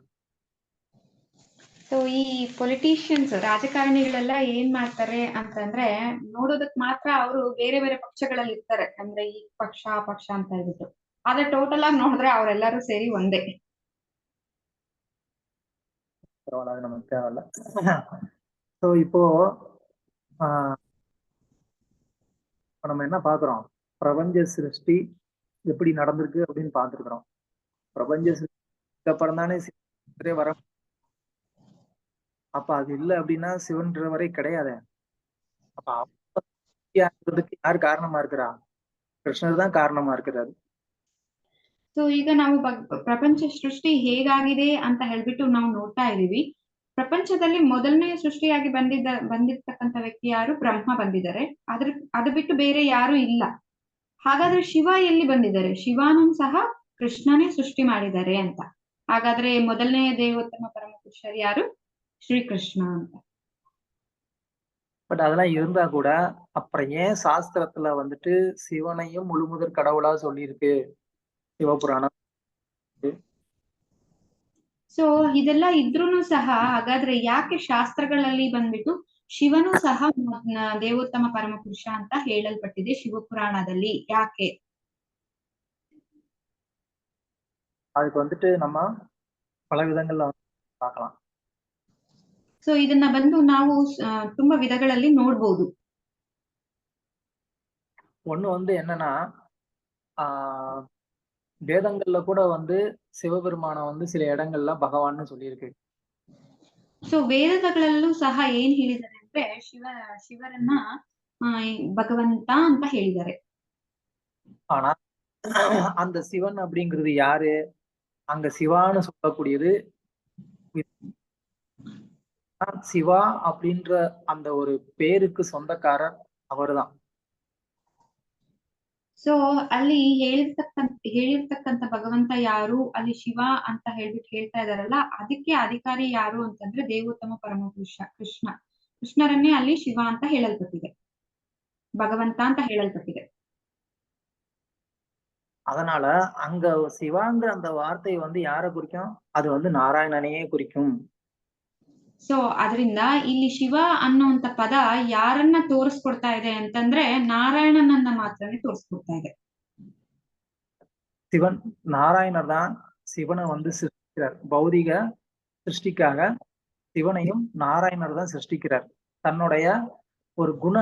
Speaker 2: ಸೊ ಈ ಪೊಲಿಟಿಷಿಯನ್ಸ್, ರಾಜಕಾರಣಿಗಳೆಲ್ಲ ಏನ್ ಮಾಡ್ತಾರೆ ಅಂತಂದ್ರೆ, ನೋಡೋದಕ್ ಮಾತ್ರ ಅವರು ಬೇರೆ ಬೇರೆ ಪಕ್ಷಗಳಲ್ಲಿ ಇರ್ತಾರೆ, ಅಂದ್ರೆ ಈ ಪಕ್ಷ ಆ ಪಕ್ಷ ಅಂತ ಹೇಳ್ಬಿಟ್ಟು. ಆದ್ರೆ ಟೋಟಲ್ ಆಗಿ ನೋಡಿದ್ರೆ ಅವರೆಲ್ಲರೂ ಸೇರಿ ಒಂದೇ.
Speaker 1: பரவாயில்ல, அது நமக்கு தேவையில்ல. ஸோ இப்போ நம்ம என்ன பாக்குறோம், பிரபஞ்ச சிருஷ்டி எப்படி நடந்திருக்கு அப்படின்னு பார்த்துருக்குறோம். பிரபஞ்ச சிருஷ்டிக்கு அப்புறம் தானே சிவன் வர, அப்ப அது இல்லை அப்படின்னா சிவன்ற வரை கிடையாது. அப்ப அவருக்கு யார் காரணமா இருக்கிறா? கிருஷ்ணர் தான் காரணமா இருக்கிறாரு.
Speaker 2: ಸೊ ಈಗ ನಾವು ಪ್ರಪಂಚ ಸೃಷ್ಟಿ ಹೇಗಾಗಿದೆ ಅಂತ ಹೇಳ್ಬಿಟ್ಟು ನಾವು ನೋಡ್ತಾ ಇದೀವಿ. ಪ್ರಪಂಚದಲ್ಲಿ ಮೊದಲನೇ ಸೃಷ್ಟಿಯಾಗಿ ಬಂದಿರ್ತಕ್ಕಂಥ ವ್ಯಕ್ತಿ ಯಾರು? ಬ್ರಹ್ಮ ಬಂದಿದ್ದಾರೆ. ಅದು ಬಿಟ್ಟು ಬೇರೆ ಯಾರು ಇಲ್ಲ. ಹಾಗಾದ್ರೆ ಶಿವ ಎಲ್ಲಿ ಬಂದಿದ್ದಾರೆ? ಶಿವನೂ ಸಹ ಕೃಷ್ಣನೇ ಸೃಷ್ಟಿ ಮಾಡಿದ್ದಾರೆ ಅಂತ. ಹಾಗಾದ್ರೆ ಮೊದಲನೇ ದೇವೋತ್ತಮ ಪರಮಪುರುಷರು ಯಾರು? ಶ್ರೀಕೃಷ್ಣ ಅಂತ.
Speaker 1: பட் அதெல்லாம் இருந்தா கூட அப்புறம் ஏன் சாஸ்திரத்துல வந்துட்டு சிவனையும் முழுமுதற் கடவுளா சொல்லியிருக்கு சிவபுராணம்?
Speaker 2: ಸೊ ಇದೆಲ್ಲ ಇದ್ರೂನು ಸಹ ಹಾಗಾದ್ರೆ ಯಾಕೆ ಶಾಸ್ತ್ರಗಳಲ್ಲಿ ಬಂದ್ಬಿಟ್ಟು ಶಿವನು ಸಹ ದೇವೋತ್ತಮ ಪರಮಪುರುಷ ಅಂತ ಹೇಳಲ್ಪಟ್ಟಿದೆ ಶಿವಪುರಾಣದಲ್ಲಿ? ಯಾಕೆ?
Speaker 1: அதுக்கு வந்துட்டு நம்ம பல விதங்கள்ல பார்க்கலாம்.
Speaker 2: ಸೊ ಇದನ್ನ ಬಂದು ನಾವು ತುಂಬಾ ವಿಧಗಳಲ್ಲಿ ನೋಡ್ಬೋದು.
Speaker 1: ஒண்ணு வந்து என்னன்னா, வேதங்கள்ல கூட வந்து சிவபெருமான வந்து சில இடங்கள்ல பகவான்னு சொல்லியிருக்கு.
Speaker 2: ಸೊ ವೇದಗಳಲ್ಲೂ ಸಹ ಏನ್ ಹೇಳಿದ್ದಾರೆ ಅಂದ್ರೆ ಶಿವರನ್ನ ಭಗವಂತ ಅಂತ ಹೇಳಿದ್ದಾರೆ.
Speaker 1: ஆனா அந்த சிவன் அப்படிங்கிறது யாரு? அங்க சிவான்னு சொல்லக்கூடியது சிவா அப்படின்ற அந்த ஒரு பேருக்கு சொந்தக்காரர் அவர்தான்.
Speaker 2: ಸೊ ಅಲ್ಲಿ ಹೇಳಿರ್ತಕ್ಕಂಥ ಭಗವಂತ ಯಾರು, ಅಲ್ಲಿ ಶಿವ ಅಂತ ಹೇಳ್ಬಿಟ್ಟು ಹೇಳ್ತಾ ಇದಾರಲ್ಲ, ಅದಕ್ಕೆ ಅಧಿಕಾರಿ ಯಾರು ಅಂತಂದ್ರೆ ದೇವೋತ್ತಮ ಪರಮಪುರುಷ ಕೃಷ್ಣರನ್ನೇ ಅಲ್ಲಿ ಶಿವ ಅಂತ ಹೇಳಲ್ಪಟ್ಟಿದೆ, ಭಗವಂತ ಅಂತ ಹೇಳಲ್ಪಟ್ಟಿದೆ.
Speaker 1: அதனால அங்க சிவாங்கிற அந்த வார்த்தை வந்து யாரை குறிக்கும்? அது வந்து நாராயணனையே குறிக்கும்.
Speaker 2: ಸೊ ಅದರಿಂದ ಇಲ್ಲಿ ಶಿವ ಅನ್ನುವಂತ ಪದ ಯಾರನ್ನ ತೋರಿಸ್ಕೊಡ್ತಾ ಇದೆ ಅಂತಂದ್ರೆ ನಾರಾಯಣನನ್ನ ಮಾತ್ರನೇ ತೋರಿಸ್ಕೊಡ್ತಾ ಇದೆ.
Speaker 1: சிவன் நாராயணர் தான் சிவனை வந்து சிருஷ்டிக்கிறார். பௌதிக சிருஷ்டிக்காக சிவனையும் நாராயணர் தான் சிருஷ்டிக்கிறார். தன்னுடைய ஒரு குண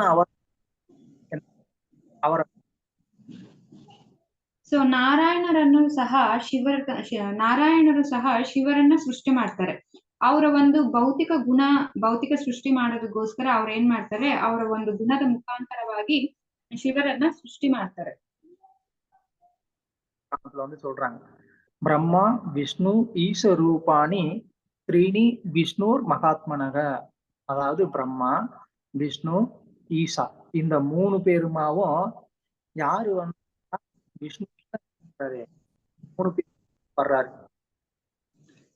Speaker 1: அவரை
Speaker 2: ಸೊ ನಾರಾಯಣರು ಸಹ ಶಿವರನ್ನ ಸೃಷ್ಟಿ ಮಾಡ್ತಾರೆ. ಅವರ ಒಂದು ಭೌತಿಕ ಸೃಷ್ಟಿ ಮಾಡೋದಕ್ಕೋಸ್ಕರ ಅವ್ರ ಏನ್ ಮಾಡ್ತಾರೆ, ಅವರ ಒಂದು ಗುಣದ ಮುಖಾಂತರವಾಗಿ ಶಿವರನ್ನ ಸೃಷ್ಟಿ ಮಾಡ್ತಾರೆ.
Speaker 1: வந்து சொல்றாங்க, பிரம்மா விஷ்ணு ஈச ரூபாணி த்ரீணி விஷ்ணுர் மகாத்மனக. அதாவது பிரம்மா, விஷ்ணு, ஈசா இந்த 3 பேருமாவும் யாரு வந்து விஷ்ணு ಮೂರು ಬರ್றாரு.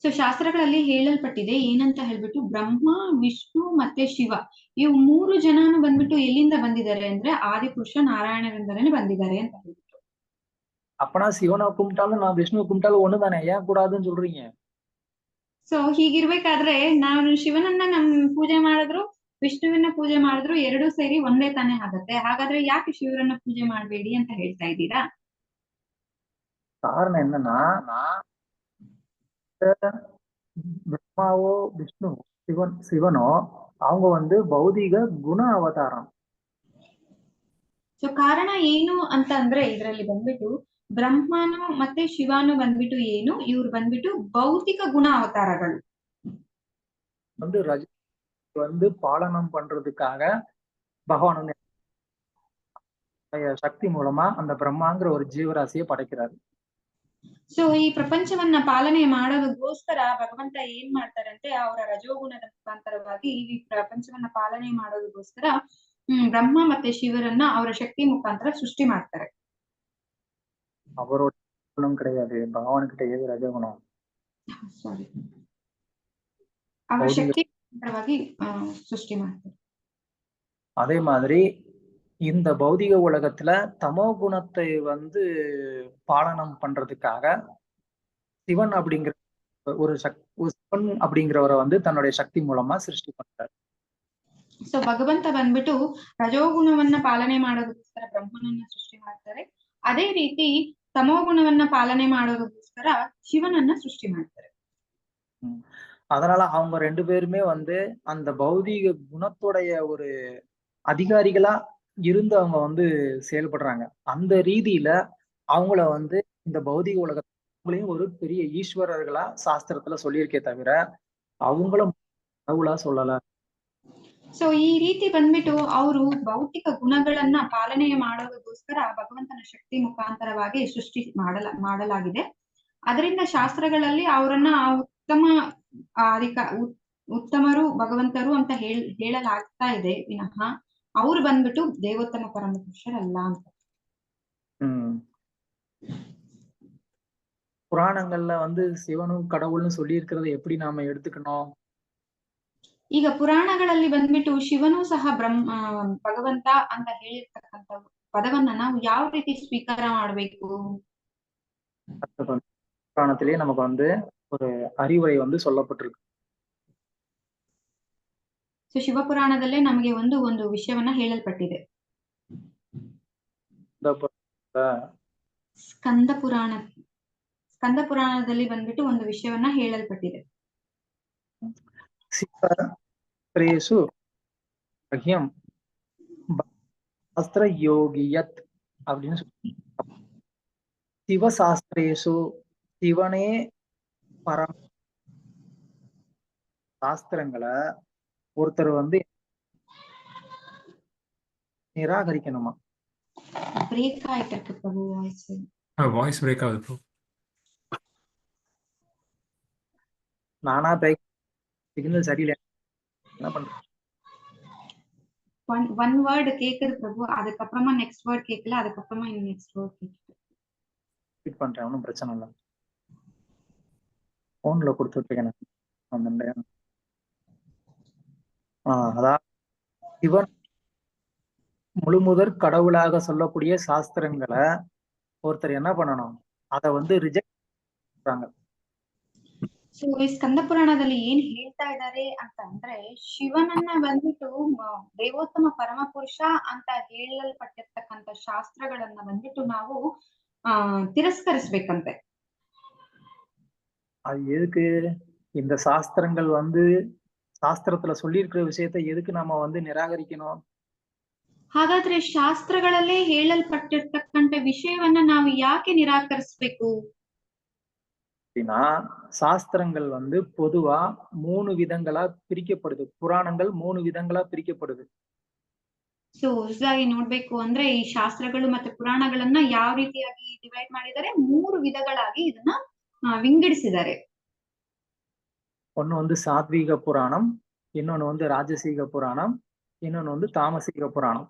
Speaker 2: ಸೊ ಶಾಸ್ತ್ರಗಳಲ್ಲಿ ಹೇಳಲ್ಪಟ್ಟಿದೆ ಏನಂತ ಹೇಳ್ಬಿಟ್ಟು ಬ್ರಹ್ಮ, ವಿಷ್ಣು ಮತ್ತೆ ಶಿವ ಇವು 3 ಜನನು ಬಂದ್ಬಿಟ್ಟು ಎಲ್ಲಿಂದ ಬಂದಿದ್ದಾರೆ ಅಂದ್ರೆ ಆದಿಪುರುಷ ನಾರಾಯಣರಿಂದಲೇ ಬಂದಿದ್ದಾರೆ ಅಂತ ಹೇಳ್ಬಿಟ್ಟು.
Speaker 1: அப்பனா சிவனை கும்பிட்டாலும் நான் விஷ்ணுவை கும்பிட்டாலும் ஒண்ணுதானே, ஏன் கூடாதுன்னு சொல்றீங்க?
Speaker 2: ಸೊ ಹೀಗಿರ್ಬೇಕಾದ್ರೆ ನಾವು ಶಿವನನ್ನ ನಮ್ ಪೂಜೆ ಮಾಡಿದ್ರು ವಿಷ್ಣುವಿನ ಪೂಜೆ ಮಾಡಿದ್ರು ಎರಡೂ ಸೇರಿ ಒಂದೇ ತಾನೇ ಆಗತ್ತೆ. ಹಾಗಾದ್ರೆ ಯಾಕೆ ಶಿವರನ್ನ ಪೂಜೆ ಮಾಡಬೇಡಿ ಅಂತ ಹೇಳ್ತಾ ಇದ್ದೀರಾ?
Speaker 1: காரணம் என்னன்னா, பிரம்மாவோ விஷ்ணு சிவனோ அவங்க வந்து பௌதிக குண அவதாரம்.
Speaker 2: ಸೊ ಕಾರಣ ಏನು ಅಂತ ಅಂದ್ರೆ ಇದರಲ್ಲಿ ಬಂದ್ಬಿಟ್ಟು ಬ್ರಹ್ಮನು ಮತ್ತೆ ಶಿವನು ಬಂದ್ಬಿಟ್ಟು ಏನು, ಇವ್ರು ಬಂದ್ಬಿಟ್ಟು ಭೌತಿಕ ಗುಣ ಅವತಾರಗಳು.
Speaker 1: வந்து ரஜ வந்து பாலனம் பண்றதுக்காக பகவான் வந்து சக்தி மூலமா அந்த பிரம்மாங்கிற ஒரு ஜீவராசியை படைக்கிறாரு.
Speaker 2: ಸೊ ಈ ಪ್ರಪಂಚವನ್ನ ಪಾಲನೆ ಮಾಡೋದಕ್ಕೋಸ್ಕರ ಭಗವಂತ ಏನ್ ಮಾಡ್ತಾರಂತೆ, ಅವರ ರಜೋಗುಣದ ಮುಖಾಂತರವಾಗಿ ಈ ಪ್ರಪಂಚವನ್ನ ಪಾಲನೆ ಮಾಡೋದಕ್ಕೋಸ್ಕರ ಬ್ರಹ್ಮ ಮತ್ತೆ ಶಿವರನ್ನ ಅವರ ಶಕ್ತಿ ಮುಖಾಂತರ ಸೃಷ್ಟಿ ಮಾಡ್ತಾರೆ.
Speaker 1: அவரோட குணம் கிடையாது, பகவான்கிட்ட ஏது ரஜகுணம்.
Speaker 2: ಸಾರಿ, ಅವರ ಶಕ್ತಿ ಮುಖಾಂತರವಾಗಿ ಸೃಷ್ಟಿ ಮಾಡ್ತಾರೆ.
Speaker 1: அதே மாதிரி இந்த பௌதிக உலகத்துல தமோ குணத்தை வந்து பாலனம் பண்றதுக்காக சிவன் அப்படிங்கிற ஒரு சிவன் அப்படிங்கிறவரை வந்து தன்னுடைய சக்தி மூலமா சிருஷ்டி பண்றாரு.
Speaker 2: ಸೊ ಭಗವಂತ ಬಂದ್ಬಿಟ್ಟು ರಜೋಗುಣವನ್ನ ಪಾಲನೆ ಮಾಡೋದಕ್ಕೋಸ್ಕರ ಬ್ರಹ್ಮನನ್ನ ಸೃಷ್ಟಿ ಮಾಡ್ತಾರೆ. ಅದೇ ರೀತಿ ತಮೋಗುಣವನ್ನ ಪಾಲನೆ ಮಾಡೋದಕ್ಕೋಸ್ಕರ ಶಿವನನ್ನ ಸೃಷ್ಟಿ ಮಾಡ್ತಾರೆ.
Speaker 1: அதனால அவங்க 2 பேருமே வந்து அந்த பௌதீக குணத்துடைய ஒரு அதிகாரிகளா இருந்து அவங்க வந்து செயல்படுறாங்க. அந்த ரீதியில அவங்கள வந்து இந்த பௌதிக உலகத்தையும் ஒரு பெரிய ஈஸ்வரர்களா சாஸ்திரத்துல சொல்லியிருக்கே தவிர அவங்கள கடவுளா சொல்லல.
Speaker 2: ಸೊ ಈ ರೀತಿ ಬಂದ್ಬಿಟ್ಟು ಅವರು ಭೌತಿಕ ಗುಣಗಳನ್ನ ಪಾಲನೆ ಮಾಡೋದಕ್ಕೋಸ್ಕರ ಭಗವಂತನ ಶಕ್ತಿ ಮುಖಾಂತರವಾಗಿ ಸೃಷ್ಟಿ ಮಾಡಲಾಗಿದೆ. ಅದರಿಂದ ಶಾಸ್ತ್ರಗಳಲ್ಲಿ ಅವರನ್ನ ಉತ್ತಮರು ಭಗವಂತರು ಅಂತ ಹೇಳಲಾಗ್ತಾ ಇದೆ ವಿನಃ ಅವ್ರು ಬಂದ್ಬಿಟ್ಟು ದೇವೋತ್ತಮ ಪರಮ ಪುರುಷರಲ್ಲ ಅಂತ.
Speaker 1: புராணங்கள்ல வந்து சிவனும் கடவுள்னு சொல்லி இருக்கிறத எப்படி நாம எடுத்துக்கணும்?
Speaker 2: ಈಗ ಪುರಾಣಗಳಲ್ಲಿ ಬಂದ್ಬಿಟ್ಟು ಶಿವನು ಸಹ ಭಗವಂತ ಅಂತ ಹೇಳಿರ್ತಕ್ಕಂಥ ಪದವನ್ನ ನಾವು ಯಾವ ರೀತಿ ಸ್ವೀಕಾರ ಮಾಡ್ಬೇಕು?
Speaker 1: புராணத்திலேயே நமக்கு வந்து ஒரு அறிவுரை வந்து சொல்லப்பட்டிருக்கு.
Speaker 2: ಸೊ ಶಿವಪುರಾಣದಲ್ಲೇ ನಮಗೆ ಒಂದು ವಿಷಯವನ್ನ ಹೇಳಲ್ಪಟ್ಟಿದೆ. ಸ್ಕಂದ ಪುರಾಣದಲ್ಲಿ ಬಂದ್ಬಿಟ್ಟು ಒಂದು ವಿಷಯವನ್ನ ಹೇಳಲ್ಪಟ್ಟಿದೆ.
Speaker 1: ಶಾಸ್ತ್ರೇಷು ಅಹ್ಯಂ ಶಾಸ್ತ್ರ ಯೋಗಿಯತ್ அப்படின்னு சொல்லி சிவசாஸ்திரேஷு சிவனே பரம சாஸ்திரங்களை ஒருத்தர் வந்து நிராகரிக்கணுமா?
Speaker 2: பிரேக் ஆயிட்டு இருக்கு பிரபு
Speaker 6: வாய்ஸ் பிரேக் ஆகுது ப்ரோ.
Speaker 1: நானா பிரேக் சிக்னல் சரியில்லை, என்ன பண்றேன்?
Speaker 2: ஒன் வேர்டு கேக்குது பிரபு, அதுக்கப்புறமா நெக்ஸ்ட் வேர்ட் கேட்கல, அதுக்கப்புறமா இன்னும் நெக்ஸ்ட் வேர்ட் கேக்குது.
Speaker 1: ரிப்பீட் பண்றேன், ஒன்றும் பிரச்சனை இல்லை. போன்ல கொடுத்துருக்கேன். அதான் சிவன் முழுமுதற் கடவுளாக சொல்லக்கூடிய சாஸ்திரங்களை ஒருத்தர் என்ன பண்ணணும், அதை வந்து ரிஜெக்ட் பண்றாங்க.
Speaker 2: ಸೊ ಈ ಸ್ಕಂದ ಪುರಾಣದಲ್ಲಿ ಏನ್ ಹೇಳ್ತಾ ಇದ್ದಾರೆ ಅಂತ ಅಂದ್ರೆ, ಶಿವನನ್ನ ಬಂದ್ಬಿಟ್ಟು ದೇವೋತ್ತಮ ಪರಮ ಪುರುಷ ಅಂತ ಹೇಳಲ್ಪಟ್ಟಿರ್ತಕ್ಕಂಥ ಶಾಸ್ತ್ರಗಳನ್ನ ಬಂದ್ಬಿಟ್ಟು ನಾವು ತಿರಸ್ಕರಿಸ್ಬೇಕಂತೆ.
Speaker 1: அது எதுக்கு? இந்த சாஸ்திரங்கள் வந்து சாஸ்திரத்துல சொல்லி இருக்கிற விஷயத்தை எதுக்கு நாம வந்து நிராகரிக்கணும்?
Speaker 2: ಹಾಗಾದ್ರೆ ಶಾಸ್ತ್ರಗಳಲ್ಲೇ ಹೇಳಲ್ಪಟ್ಟಿರ್ತಕ್ಕಂಥ ವಿಷಯವನ್ನ ನಾವು ಯಾಕೆ ನಿರಾಕರಿಸ್ಬೇಕು?
Speaker 1: அப்படின்னா சாஸ்திரங்கள் வந்து பொதுவா 3 விதங்களா பிரிக்கப்படுது. புராணங்கள் 3 விதங்களா பிரிக்கப்படுது.
Speaker 2: ಸೊ ಹೊಸದಾಗಿ ನೋಡ್ಬೇಕು ಅಂದ್ರೆ ಈ ಶಾಸ್ತ್ರಗಳು ಮತ್ತೆ ಪುರಾಣಗಳನ್ನ ಯಾವ ರೀತಿಯಾಗಿ ಡಿವೈಡ್ ಮಾಡಿದ್ದಾರೆ, 3 ವಿಧಗಳಾಗಿ ಇದನ್ನ ವಿಂಗಡಿಸಿದ್ದಾರೆ.
Speaker 1: ஒண்ணு வந்து சாத்வீக புராணம், இன்னொன்னு வந்து ராஜசீக புராணம், இன்னொன்னு வந்து தாமசீக புராணம்.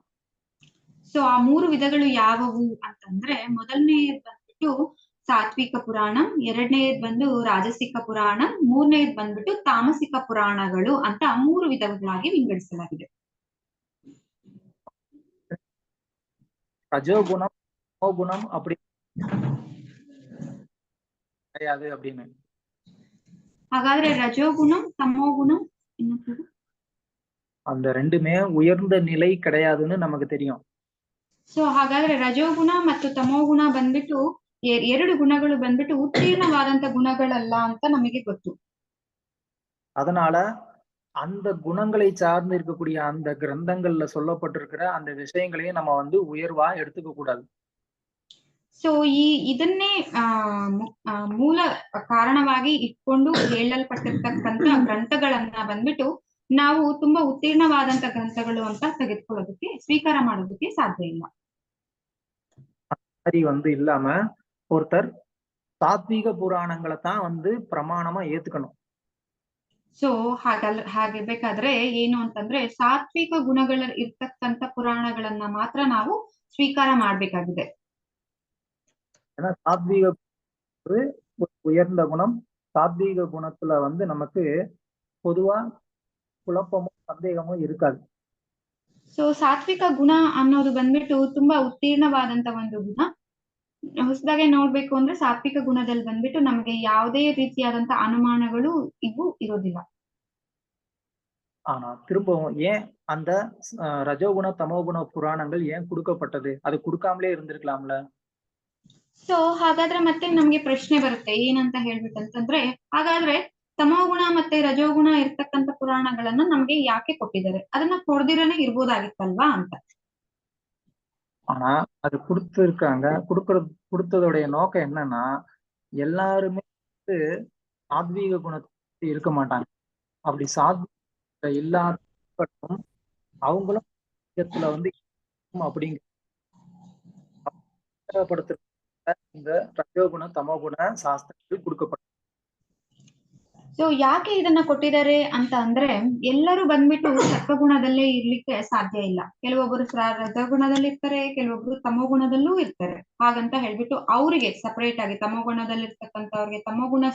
Speaker 2: ಸೊ ಆ 3 ವಿಧಗಳು ಯಾವುವು ಅಂತಂದ್ರೆ ಮೊದಲನೇದು ಬಂದ್ಬಿಟ್ಟು ಸಾತ್ವಿಕ ಪುರಾಣ, ಎರಡನೇದು ಬಂದು ರಾಜಸಿಕ ಪುರಾಣ, ಮೂರನೇದು ಬಂದ್ಬಿಟ್ಟು ತಾಮಸಿಕ ಪುರಾಣಗಳು ಅಂತ 3 ವಿಧಗಳಾಗಿ ವಿಂಗಡಿಸಲಾಗಿದೆ.
Speaker 1: ரஜோகுணம் தமோகுணம் அப்படி கிடையாது அப்படின்னு.
Speaker 2: ಹಾಗಾದ್ರೆ ರಜೋಗುಣ ತಮೋಗುಣ ಇನ್ನೊಂದು
Speaker 1: அந்த ரெண்டுமே உயர்ந்த நிலை கிடையாதுன்னு நமக்கு தெரியும்.
Speaker 2: ಸೊ ಹಾಗಾದ್ರೆ ರಜೋಗುಣ ಮತ್ತು ತಮೋಗುಣ ಬಂದ್ಬಿಟ್ಟು ಎರಡು ಗುಣಗಳು ಬಂದ್ಬಿಟ್ಟು ಉತ್ತೀರ್ಣವಾದಂತ ಗುಣಗಳಲ್ಲ ಅಂತ ನಮಗೆ ಗೊತ್ತು.
Speaker 1: அதனால அந்த குணங்களை சார்ந்து இருக்கக்கூடிய அந்த கிரந்தங்கள்ல சொல்லப்பட்டிருக்கிற அந்த விஷயங்களையும் நம்ம வந்து உயர்வா எடுத்துக்க கூடாது.
Speaker 2: ಸೊ ಇದನ್ನೇ ಮೂಲ ಕಾರಣವಾಗಿ ಇಟ್ಕೊಂಡು ಹೇಳಲ್ಪಟ್ಟಿರ್ತಕ್ಕಂತ ಗ್ರಂಥಗಳನ್ನ ಬಂದ್ಬಿಟ್ಟು ನಾವು ತುಂಬಾ ಉತ್ತೀರ್ಣವಾದಂತ ಗ್ರಂಥಗಳು ಅಂತ ತೆಗೆದುಕೊಳ್ಳೋದಕ್ಕೆ ಸ್ವೀಕಾರ ಮಾಡೋದಕ್ಕೆ ಸಾಧ್ಯ ಇಲ್ಲ.
Speaker 1: சரி வந்து இல்லாம ஒருத்தர் சாத்வீக புராணங்களை தான் வந்து பிரமாணமா ஏத்துக்கணும்.
Speaker 2: ಸೊ ಹಾಗಿರ್ಬೇಕಾದ್ರೆ ಏನು ಅಂತಂದ್ರೆ ಸಾತ್ವಿಕ ಗುಣಗಳ ಇರ್ತಕ್ಕಂತ ಪುರಾಣಗಳನ್ನ ಮಾತ್ರ ನಾವು ಸ್ವೀಕಾರ ಮಾಡ್ಬೇಕಾಗಿದೆ.
Speaker 1: ஏன்னா சாத்வீக ஒரு உயர்ந்த குணம். சாத்வீக குணத்துல வந்து நமக்கு பொதுவா குழப்பமும் சந்தேகமும் இருக்காது.
Speaker 2: ಸೊ ಸಾತ್ವಿಕ ಗುಣ ಅನ್ನೋದು ಬಂದ್ಬಿಟ್ಟು ತುಂಬಾ ಉತ್ತೀರ್ಣವಾದಂತ ಒಂದು ಗುಣ. ಹೊಸದಾಗಿ ನೋಡ್ಬೇಕು ಅಂದ್ರೆ ಸಾತ್ವಿಕ ಗುಣದಲ್ಲಿ ಬಂದ್ಬಿಟ್ಟು ನಮಗೆ ಯಾವುದೇ ರೀತಿಯಾದಂತ ಅನುಮಾನಗಳು ಇವು ಇರೋದಿಲ್ಲ.
Speaker 1: ஆனா திரும்பவும் ஏன் அந்த ரஜோகுண தமோகுண புராணங்கள் ஏன் கொடுக்கப்பட்டது? அது கொடுக்காமலே இருந்திருக்கலாம்ல.
Speaker 2: ಸೊ ಹಾಗಾದ್ರೆ ಮತ್ತೆ ನಮ್ಗೆ ಪ್ರಶ್ನೆ ಬರುತ್ತೆ ಏನಂತ ಹೇಳ್ಬಿಟ್ಟಂತಂದ್ರೆ ಹಾಗಾದ್ರೆ ತಮೋಗುಣ ಮತ್ತೆ ರಜೋಗುಣ ಇರ್ತಕ್ಕಂಥ ಪುರಾಣಗಳನ್ನ ನಮ್ಗೆ ಯಾಕೆ ಕೊಟ್ಟಿದ್ದಾರೆ? ಅದನ್ನ ಕೊಡ್ದಿರನೇ ಇರ್ಬೋದಾಗಿತ್ತಲ್ವಾ ಅಂತ.
Speaker 1: ஆனா அது கொடுத்திருக்காங்க. கொடுத்ததோடைய நோக்கம் என்னன்னா எல்லாருமே வந்து சாத்வீக குணத்துக்கு இருக்க மாட்டாங்க. அப்படி சாத்வீக இல்லாத அவங்களும் வந்து அப்படிங்கிற இந்த ರಜೋಗುಣ ತಮೋಗುಣ ಶಾಸ್ತ್ರಗಳು ಕೊಡಲ್ಪಟ್ಟ.
Speaker 2: ಸೊ ಯಾಕೆ ಇದನ್ನ ಕೊಟ್ಟಿದ್ದಾರೆ ಅಂತ ಅಂದ್ರೆ ಎಲ್ಲರೂ ಬಂದ್ಬಿಟ್ಟು ಸತ್ವಗುಣದಲ್ಲೇ ಇರ್ಲಿಕ್ಕೆ ಸಾಧ್ಯ ಇಲ್ಲ. ಕೆಲವೊಬ್ಬರು ರಜೋಗುಣದಲ್ಲಿ ಇರ್ತಾರೆ, ಕೆಲವೊಬ್ರು ತಮೋಗುಣದಲ್ಲೂ ಇರ್ತಾರೆ. ಹಾಗಂತ ಹೇಳ್ಬಿಟ್ಟು ಅವರಿಗೆ ಸಪರೇಟ್ ಆಗಿ ತಮೋಗುಣದಲ್ಲಿರ್ತಕ್ಕಂಥವ್ರಿಗೆ ತಮೋಗುಣ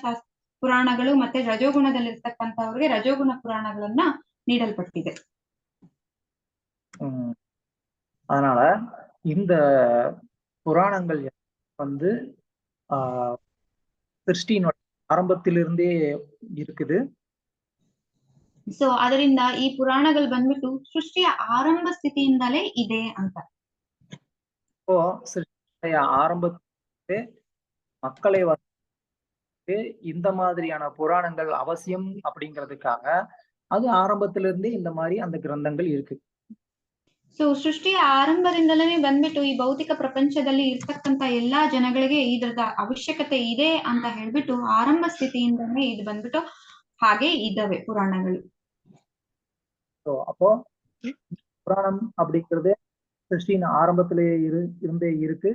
Speaker 2: ಪುರಾಣಗಳು ಮತ್ತೆ ರಜೋಗುಣದಲ್ಲಿರ್ತಕ್ಕಂಥವ್ರಿಗೆ ರಜೋಗುಣ ಪುರಾಣಗಳನ್ನ ನೀಡಲ್ಪಟ್ಟಿದೆ.
Speaker 1: அதனால இந்த புராணங்கள் வந்து சிருஷ்டியினுடைய ಆರಂಭத்திலிருந்தே இருக்குது.
Speaker 2: ಸೊ ಅದರಿಂದ ಈ ಪುರಾಣಗಳು ಬಂದ್ಬಿಟ್ಟು ಸೃಷ್ಟಿಯ ಆರಂಭ ಸ್ಥಿತಿಯಿಂದಲೇ ಇದೆ ಅಂತ.
Speaker 1: ಸೊ ಸೃಷ್ಟಿಯ ಆರಂಭಕ್ಕೆ மக்களை வந்து இந்த மாதிரியான புராணங்கள் அவசியம் அப்படிங்கிறதுக்காக அது ஆரம்பத்திலிருந்தே இந்த மாதிரி அந்த கிரந்தங்கள் இருக்கு.
Speaker 2: ಸೊ ಸೃಷ್ಟಿಯ ಆರಂಭದಿಂದಲೇ ಬಂದ್ಬಿಟ್ಟು ಈ ಭೌತಿಕ ಪ್ರಪಂಚದಲ್ಲಿ ಇರ್ತಕ್ಕಂತ ಎಲ್ಲಾ ಜನಗಳಿಗೆ ಇದರದ ಅವಶ್ಯಕತೆ ಇದೆ ಅಂತ ಹೇಳ್ಬಿಟ್ಟು ಆರಂಭ ಸ್ಥಿತಿಯಿಂದಲೇ ಇದು ಬಂದ್ಬಿಟ್ಟು ಹಾಗೆ ಇದ್ದಾವೆ ಪುರಾಣಗಳು.
Speaker 1: அப்போ புராணம் அப்படிங்கிறது ಸೃಷ್ಟಿನ ಆರಂಭத்திலே இருந்தே இருக்கு.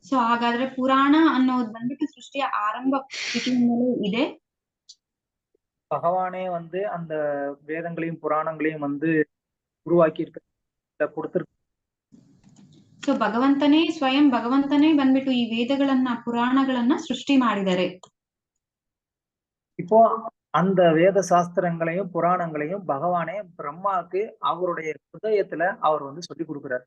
Speaker 2: ಸೊ ಹಾಗಾದ್ರೆ ಪುರಾಣ ಅನ್ನೋದು ಬಂದ್ಬಿಟ್ಟು ಸೃಷ್ಟಿಯ ಆರಂಭ ಸ್ಥಿತಿಯಿಂದಲೇ ಇದೆ.
Speaker 1: பகவானே வந்து அந்த வேதங்களையும் புராணங்களையும் வந்து உருவாக்கி கொடுத்திருக்கு.
Speaker 2: ಸೊ ಸ್ವಯಂ ಭಗವಂತನೇ ಬಂದ್ಬಿಟ್ಟು ಈ ವೇದಗಳನ್ನ ಪುರಾಣಗಳನ್ನ ಸೃಷ್ಟಿ ಮಾಡಿದ್ದಾರೆ.
Speaker 1: இப்போ அந்த வேத சாஸ்திரங்களையும் புராணங்களையும் பகவானே பிரம்மாவுக்கு அவருடைய ஹிருதயத்துல அவர் வந்து சொல்லி கொடுக்கிறார்.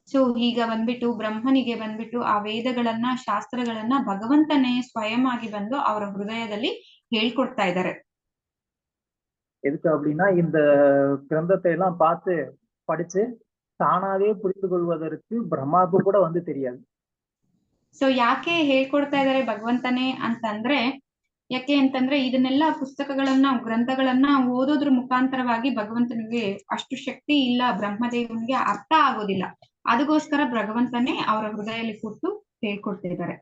Speaker 2: ಸೊ ಈಗ ಬಂದ್ಬಿಟ್ಟು ಬ್ರಹ್ಮನಿಗೆ ಬಂದ್ಬಿಟ್ಟು ಆ ವೇದಗಳನ್ನ ಶಾಸ್ತ್ರಗಳನ್ನ ಭಗವಂತನೇ ಸ್ವಯಂ ಆಗಿ ಬಂದು ಅವರ ಹೃದಯದಲ್ಲಿ ಹೇಳ್ಕೊಡ್ತಾ ಇದ್ದಾರೆ.
Speaker 1: எதுக்கு அப்படின்னா இந்த கிரந்தத்தை எல்லாம் பார்த்து படிச்சு தானாவே புரிந்து கொள்வதற்கு ಬ್ರಹ್ಮಾಗೂ ಕೂಡ வந்து தெரியாது.
Speaker 2: ಸೊ ಯಾಕೆ ಹೇಳ್ಕೊಡ್ತಾ ಇದ್ದಾರೆ ಭಗವಂತನೇ ಅಂತಂದ್ರೆ ಯಾಕೆ ಅಂತಂದ್ರೆ ಇದನ್ನೆಲ್ಲ ಪುಸ್ತಕಗಳನ್ನ ಗ್ರಂಥಗಳನ್ನ ಓದೋದ್ರ ಮುಖಾಂತರವಾಗಿ ಭಗವಂತನಿಗೆ ಅಷ್ಟು ಶಕ್ತಿ ಇಲ್ಲ, ಬ್ರಹ್ಮದೇವನಿಗೆ ಅರ್ಥ ಆಗೋದಿಲ್ಲ. ಅದಕ್ಕೋಸ್ಕರ ಭಗವಂತನೇ ಅವರ ಹೃದಯದಲ್ಲಿ ಕೂತು ಹೇಳ್ಕೊಡ್ತಿದ್ದಾರೆ.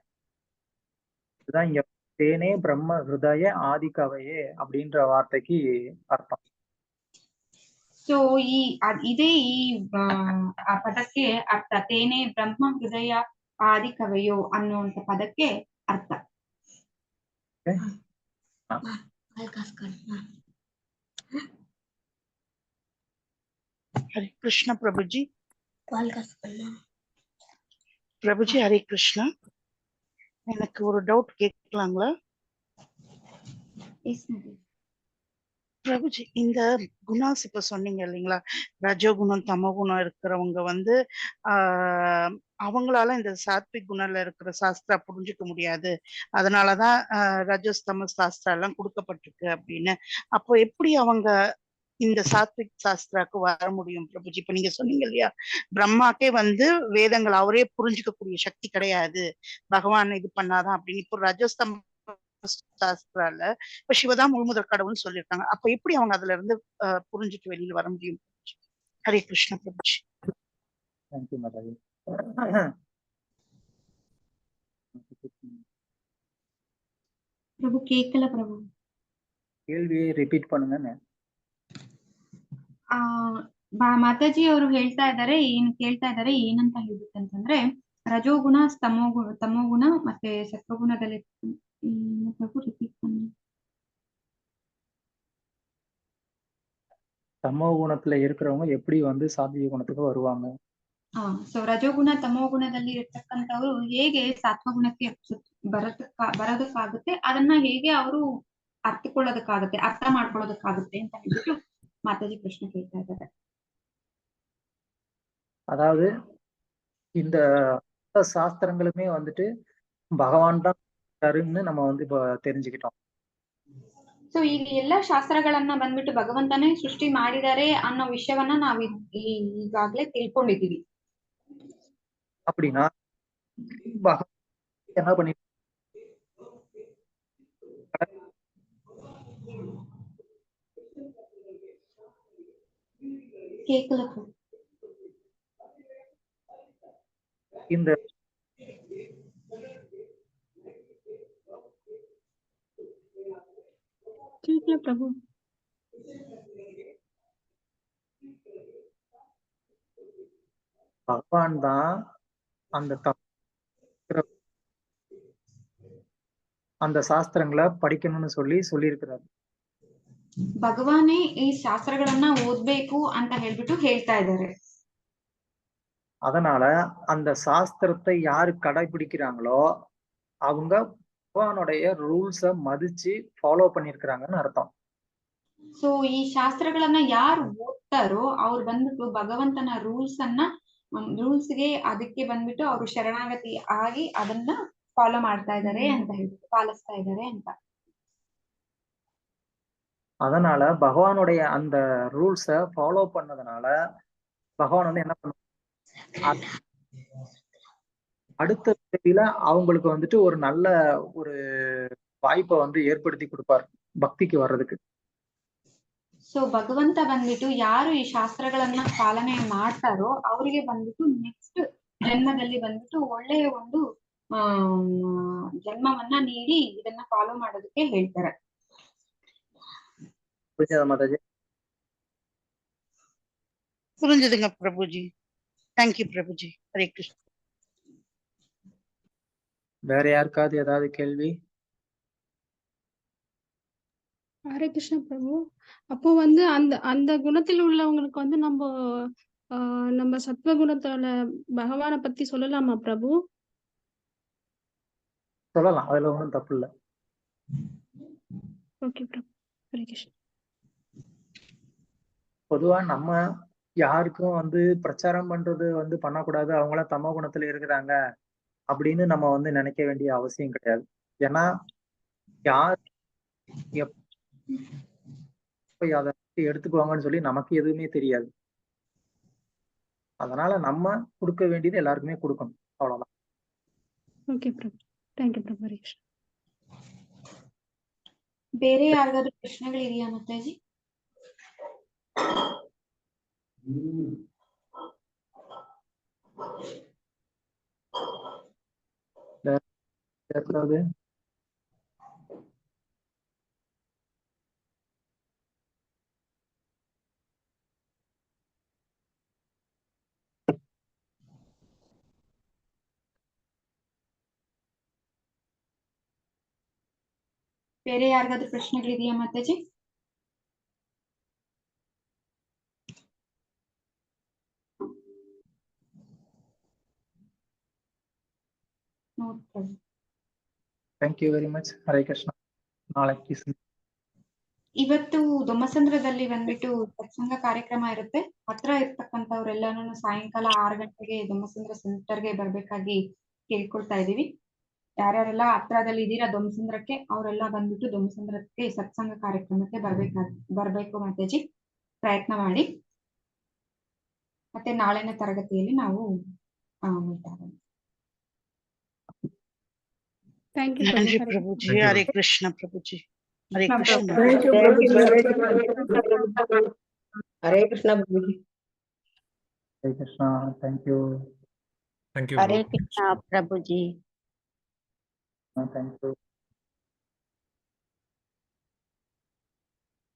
Speaker 1: இங்க தேனே பிரம்ம ஹிருதய ஆதிகவையே அப்படின்ற வார்த்தைக்கு ಅರ್ಥ.
Speaker 2: ಸೊ ಇದೇ ಈ ಪದಕ್ಕೆ ಅರ್ಥ. ತೇನೆ ಬ್ರಹ್ಮ ಹೃದಯ ಆದಿಕವೆಯೋ ಅನ್ನುವಂತ ಪದಕ್ಕೆ ಅರ್ಥ.
Speaker 3: ஹரே கிருஷ்ணா பிரபுஜி. பிரபுஜி ஹரே கிருஷ்ணா. எனக்கு ஒரு டவுட் கேட்கலாங்களா?
Speaker 2: Yes, Mother.
Speaker 3: பிரபுஜி, இந்த குணாஸ் இப்ப சொன்னீங்க இல்லைங்களா, ரஜோகுணம் தமோகுணம் இருக்கிறவங்க வந்து அவங்களால இந்த சாத்விக் குணம்ல இருக்கிற சாஸ்திரா புரிஞ்சுக்க முடியாது, அதனாலதான் ரஜோஸ்தம சாஸ்திரா எல்லாம் கொடுக்கப்பட்டிருக்கு அப்படின்னு. அப்போ எப்படி அவங்க இந்த சாத்விக் சாஸ்திராக்கு வர முடியும் பிரபுஜி? இப்ப நீங்க சொன்னீங்க இல்லையா, பிரம்மாக்கே வந்து வேதங்கள் அவரே புரிஞ்சுக்கக்கூடிய சக்தி கிடையாது, பகவான் இது பண்ணாதான் அப்படின்னு. இப்போ ரஜோஸ்தம சாஸ்திரால இப்ப சிவதான் முழுமுதற் கடவுள்னு சொல்லியிருக்காங்க. அப்ப எப்படி அவங்க அதுல இருந்து புரிஞ்சுட்டு வெளியில வர முடியும்? ஹரே கிருஷ்ண பிரபுஜி.
Speaker 1: தேங்க்யூ மாதாஜி.
Speaker 2: ಪ್ರಭು ಕೇಕಲ ಪ್ರಭು.
Speaker 1: ಕೇಳ್ವಿ ರಿಪೀಟ್ பண்ணுங்க.
Speaker 2: ಮಾತಾಜಿ ಅವರು ಹೇಳ್ತಾ ಇದ್ದಾರೆ, ಕೇಳ್ತಾ ಇದ್ದಾರೆ ಏನಂತ ಹೇಳ್ಬೇಕಂತಂದ್ರೆ, ರಜೋಗುಣ ತಮೋಗುಣ ಮತ್ತೆ ಸತ್ವಗುಣದಲ್ಲಿ ಪ್ರಭು ರಿಪೀಟ್ பண்ணு.
Speaker 1: தமோ குணத்துல இருக்கிறவங்க எப்படி வந்து ಸಾತ್ವಿಕ ಗುಣಕ್ಕೆ வருவாங்க?
Speaker 2: ಸೊ ರಜೋಗುಣ ತಮೋಗುಣದಲ್ಲಿ ಇರ್ತಕ್ಕಂಥವ್ರು ಹೇಗೆ ಸಾತ್ವಗುಣಕ್ಕೆ ಬರೋದಕ್ಕಾಗುತ್ತೆ, ಅದನ್ನ ಹೇಗೆ ಅವರು ಅರ್ಥ ಮಾಡ್ಕೊಳ್ಳೋದಕ್ಕಾಗುತ್ತೆ ಅಂತ ಹೇಳ್ಬಿಟ್ಟು ಮಾತಾಜಿ ಪ್ರಶ್ನೆ ಕೇಳ್ತಾ ಇದ್ದಾರೆ.
Speaker 1: அதாவது இந்த சாஸ்திரங்களுமே வந்துட்டு பகவான் தான் நம்ம வந்து இப்ப தெரிஞ்சுக்கிட்டோம்.
Speaker 2: ಸೊ ಈಗ ಎಲ್ಲಾ ಶಾಸ್ತ್ರಗಳನ್ನ ಬಂದ್ಬಿಟ್ಟು ಭಗವಂತನೇ ಸೃಷ್ಟಿ ಮಾಡಿದ್ದಾರೆ ಅನ್ನೋ ವಿಷಯವನ್ನ ನಾವ್ ಈಗಾಗ್ಲೇ ತಿಳ್ಕೊಂಡಿದೀವಿ.
Speaker 1: அப்படின்னா என்ன பண்ணி
Speaker 2: கேக்கல
Speaker 1: இந்த
Speaker 2: பிரபு
Speaker 1: பகவான் தான் அந்த சாஸ்திரங்களை படிக்கணும்னு சொல்லியிருக்கிறாரு.
Speaker 2: ಭಗವಾನೇ ಈ ಶಾಸ್ತ್ರಗಳನ್ನ ಓದ್ಬೇಕು ಅಂತ ಹೇಳ್ಬಿಟ್ಟು ಹೇಳ್ತಾ ಇದ್ದಾರೆ.
Speaker 1: அதனால அந்த சாஸ்திரத்தை யாரு கடைபிடிக்கிறாங்களோ அவங்க பகவானுடைய ரூல்ஸ மதிச்சு ஃபாலோ பண்ணிருக்கிறாங்கன்னு அர்த்தம்.
Speaker 2: ಸೊ ಈ ಶಾಸ್ತ್ರಗಳನ್ನ ಯಾರು ಓದ್ತಾರೋ ಅವ್ರು ಬಂದ್ಬಿಟ್ಟು ಭಗವಂತನ ರೂಲ್ಸ್ಗೆ ಅದಕ್ಕೆ ಬಂದ್ಬಿಟ್ಟು ಅವರು ಶರಣಾಗತಿ ಆಗಿ ಅದನ್ನ ಫಾಲೋ ಮಾಡ್ತಾ ಇದ್ದಾರೆ ಅಂತ ಹೇಳ್ಬಿಟ್ಟು ಪಾಲಿಸ್ತಾ ಇದ್ದಾರೆ ಅಂತ.
Speaker 1: அதனால பகவானுடைய அந்த ரூல்ஸ ஃபாலோ பண்ணதுனால பகவான் வந்து என்ன பண்ண அடுத்த பிறவில அவங்களுக்கு வந்துட்டு ஒரு நல்ல ஒரு வாய்ப்பை வந்து ஏற்படுத்தி கொடுப்பார் பக்திக்கு வர்றதுக்கு.
Speaker 2: ಸೊ ಭಗವಂತ ಬಂದ್ಬಿಟ್ಟು ಯಾರು ಈ ಶಾಸ್ತ್ರಗಳನ್ನ ಪಾಲನೆ ಮಾಡ್ತಾರೋ ಅವರಿಗೆ ಬಂದ್ಬಿಟ್ಟು ನೆಕ್ಸ್ಟ್ ಜನ್ಮದಲ್ಲಿ ಬಂದ್ಬಿಟ್ಟು ಒಳ್ಳೆಯ ಒಂದು ಜನ್ಮವನ್ನ ನೀಡಿ ಇದನ್ನ ಫಾಲೋ ಮಾಡೋದಕ್ಕೆ ಹೇಳ್ತಾರೆ.
Speaker 3: புரிஞ்சுதுங்க பிரபுஜி. தேங்க்யூ பிரபுஜி. ஹரே கிருஷ்ணா.
Speaker 1: வேற யாருக்காவது ஏதாவது கேள்வி?
Speaker 5: ஹரே கிருஷ்ணா பிரபு. அப்போ வந்து அந்த அந்த குணத்தில் உள்ளவங்களுக்கு வந்து நம்ம சத்வ குணத்தோட பகவானை பத்தி சொல்லலாமா பிரபு?
Speaker 1: சொல்லலாம், அதுல ஒன்றும் தப்பு இல்லை.
Speaker 5: ஓகே பிரபு. ஹரே கிருஷ்ணா.
Speaker 1: பொதுவா நம்ம யாருக்கும் வந்து பிரச்சாரம் பண்றது வந்து பண்ணக்கூடாது, அவங்கள தமோ குணத்துல இருக்கிறாங்க அப்படின்னு நம்ம வந்து நினைக்க வேண்டிய அவசியம் கிடையாது. ஏன்னா யார் அதை எடுத்துக்குவாங்கன்னு சொல்லி நமக்கு எதுவுமே தெரியாது. அதனால நம்ம கொடுக்க வேண்டியது எல்லாருக்குமே கொடுக்கணும், அவ்வளவுதான்.
Speaker 5: ஓகே பிரபு. ಥ್ಯಾಂಕ್ಯೂ ಪ್ರಭು. ಹರೇ ಕೃಷ್ಣ.
Speaker 2: ಬೇರೆ ಯಾರಿಗಾದ್ರೂ ಪ್ರಶ್ನೆಗಳಿದೆಯಾ ಮಾತಾಜಿ? ಬೇರೆ ಯಾರಿಗಾದ್ರೂ ಪ್ರಶ್ನೆಗಳಿದೆಯಾ ಮಾತಾಜಿ? ಹೌದು Prabhu.
Speaker 1: Thank you very much. Hare Krishna. ನಾಳೆ
Speaker 2: ಇವತ್ತು ದೊಮ್ಮಸಂದ್ರದಲ್ಲಿ ಬಂದ್ಬಿಟ್ಟು ಸತ್ಸಂಗ ಕಾರ್ಯಕ್ರಮ ಇರುತ್ತೆ. ಹತ್ರ ಇರ್ತಕ್ಕಂಥವ್ರೆಲ್ಲಾನು ಸಾಯಂಕಾಲ 6 ಗಂಟೆಗೆ ದೊಮ್ಮಸಂದ್ರ ಸೆಂಟರ್ಗೆ ಬರ್ಬೇಕಾಗಿ ಕೇಳ್ಕೊಳ್ತಾ ಇದೀವಿ. ಯಾರ್ಯಾರೆಲ್ಲ ಹತ್ರದಲ್ಲಿ ಇದೀರಾ ದೊಮ್ಮಸಂದ್ರಕ್ಕೆ ಅವರೆಲ್ಲ ಬಂದ್ಬಿಟ್ಟು ದೊಮ್ಮಸಂದ್ರಕ್ಕೆ ಸತ್ಸಂಗ ಕಾರ್ಯಕ್ರಮಕ್ಕೆ ಬರ್ಬೇಕು ಮಾತಾಜಿ, ಪ್ರಯತ್ನ ಮಾಡಿ. ಮತ್ತೆ ನಾಳೆನ ತರಗತಿಯಲ್ಲಿ ನಾವು meet ಆಗೋಣ.
Speaker 5: ಥ್ಯಾಂಕ್ ಯು
Speaker 3: ನನ್ರಿ
Speaker 5: Prabhu.
Speaker 3: Prabhuji.
Speaker 6: Thank you.
Speaker 3: Hare Krishna Prabhuji. Hare
Speaker 2: Krishna
Speaker 3: Krishna.
Speaker 7: Hare Krishna Prabhuji.
Speaker 1: Hare Krishna. Thank you.
Speaker 6: Thank you.
Speaker 4: Hare Krishna Prabhuji.
Speaker 1: Thank you.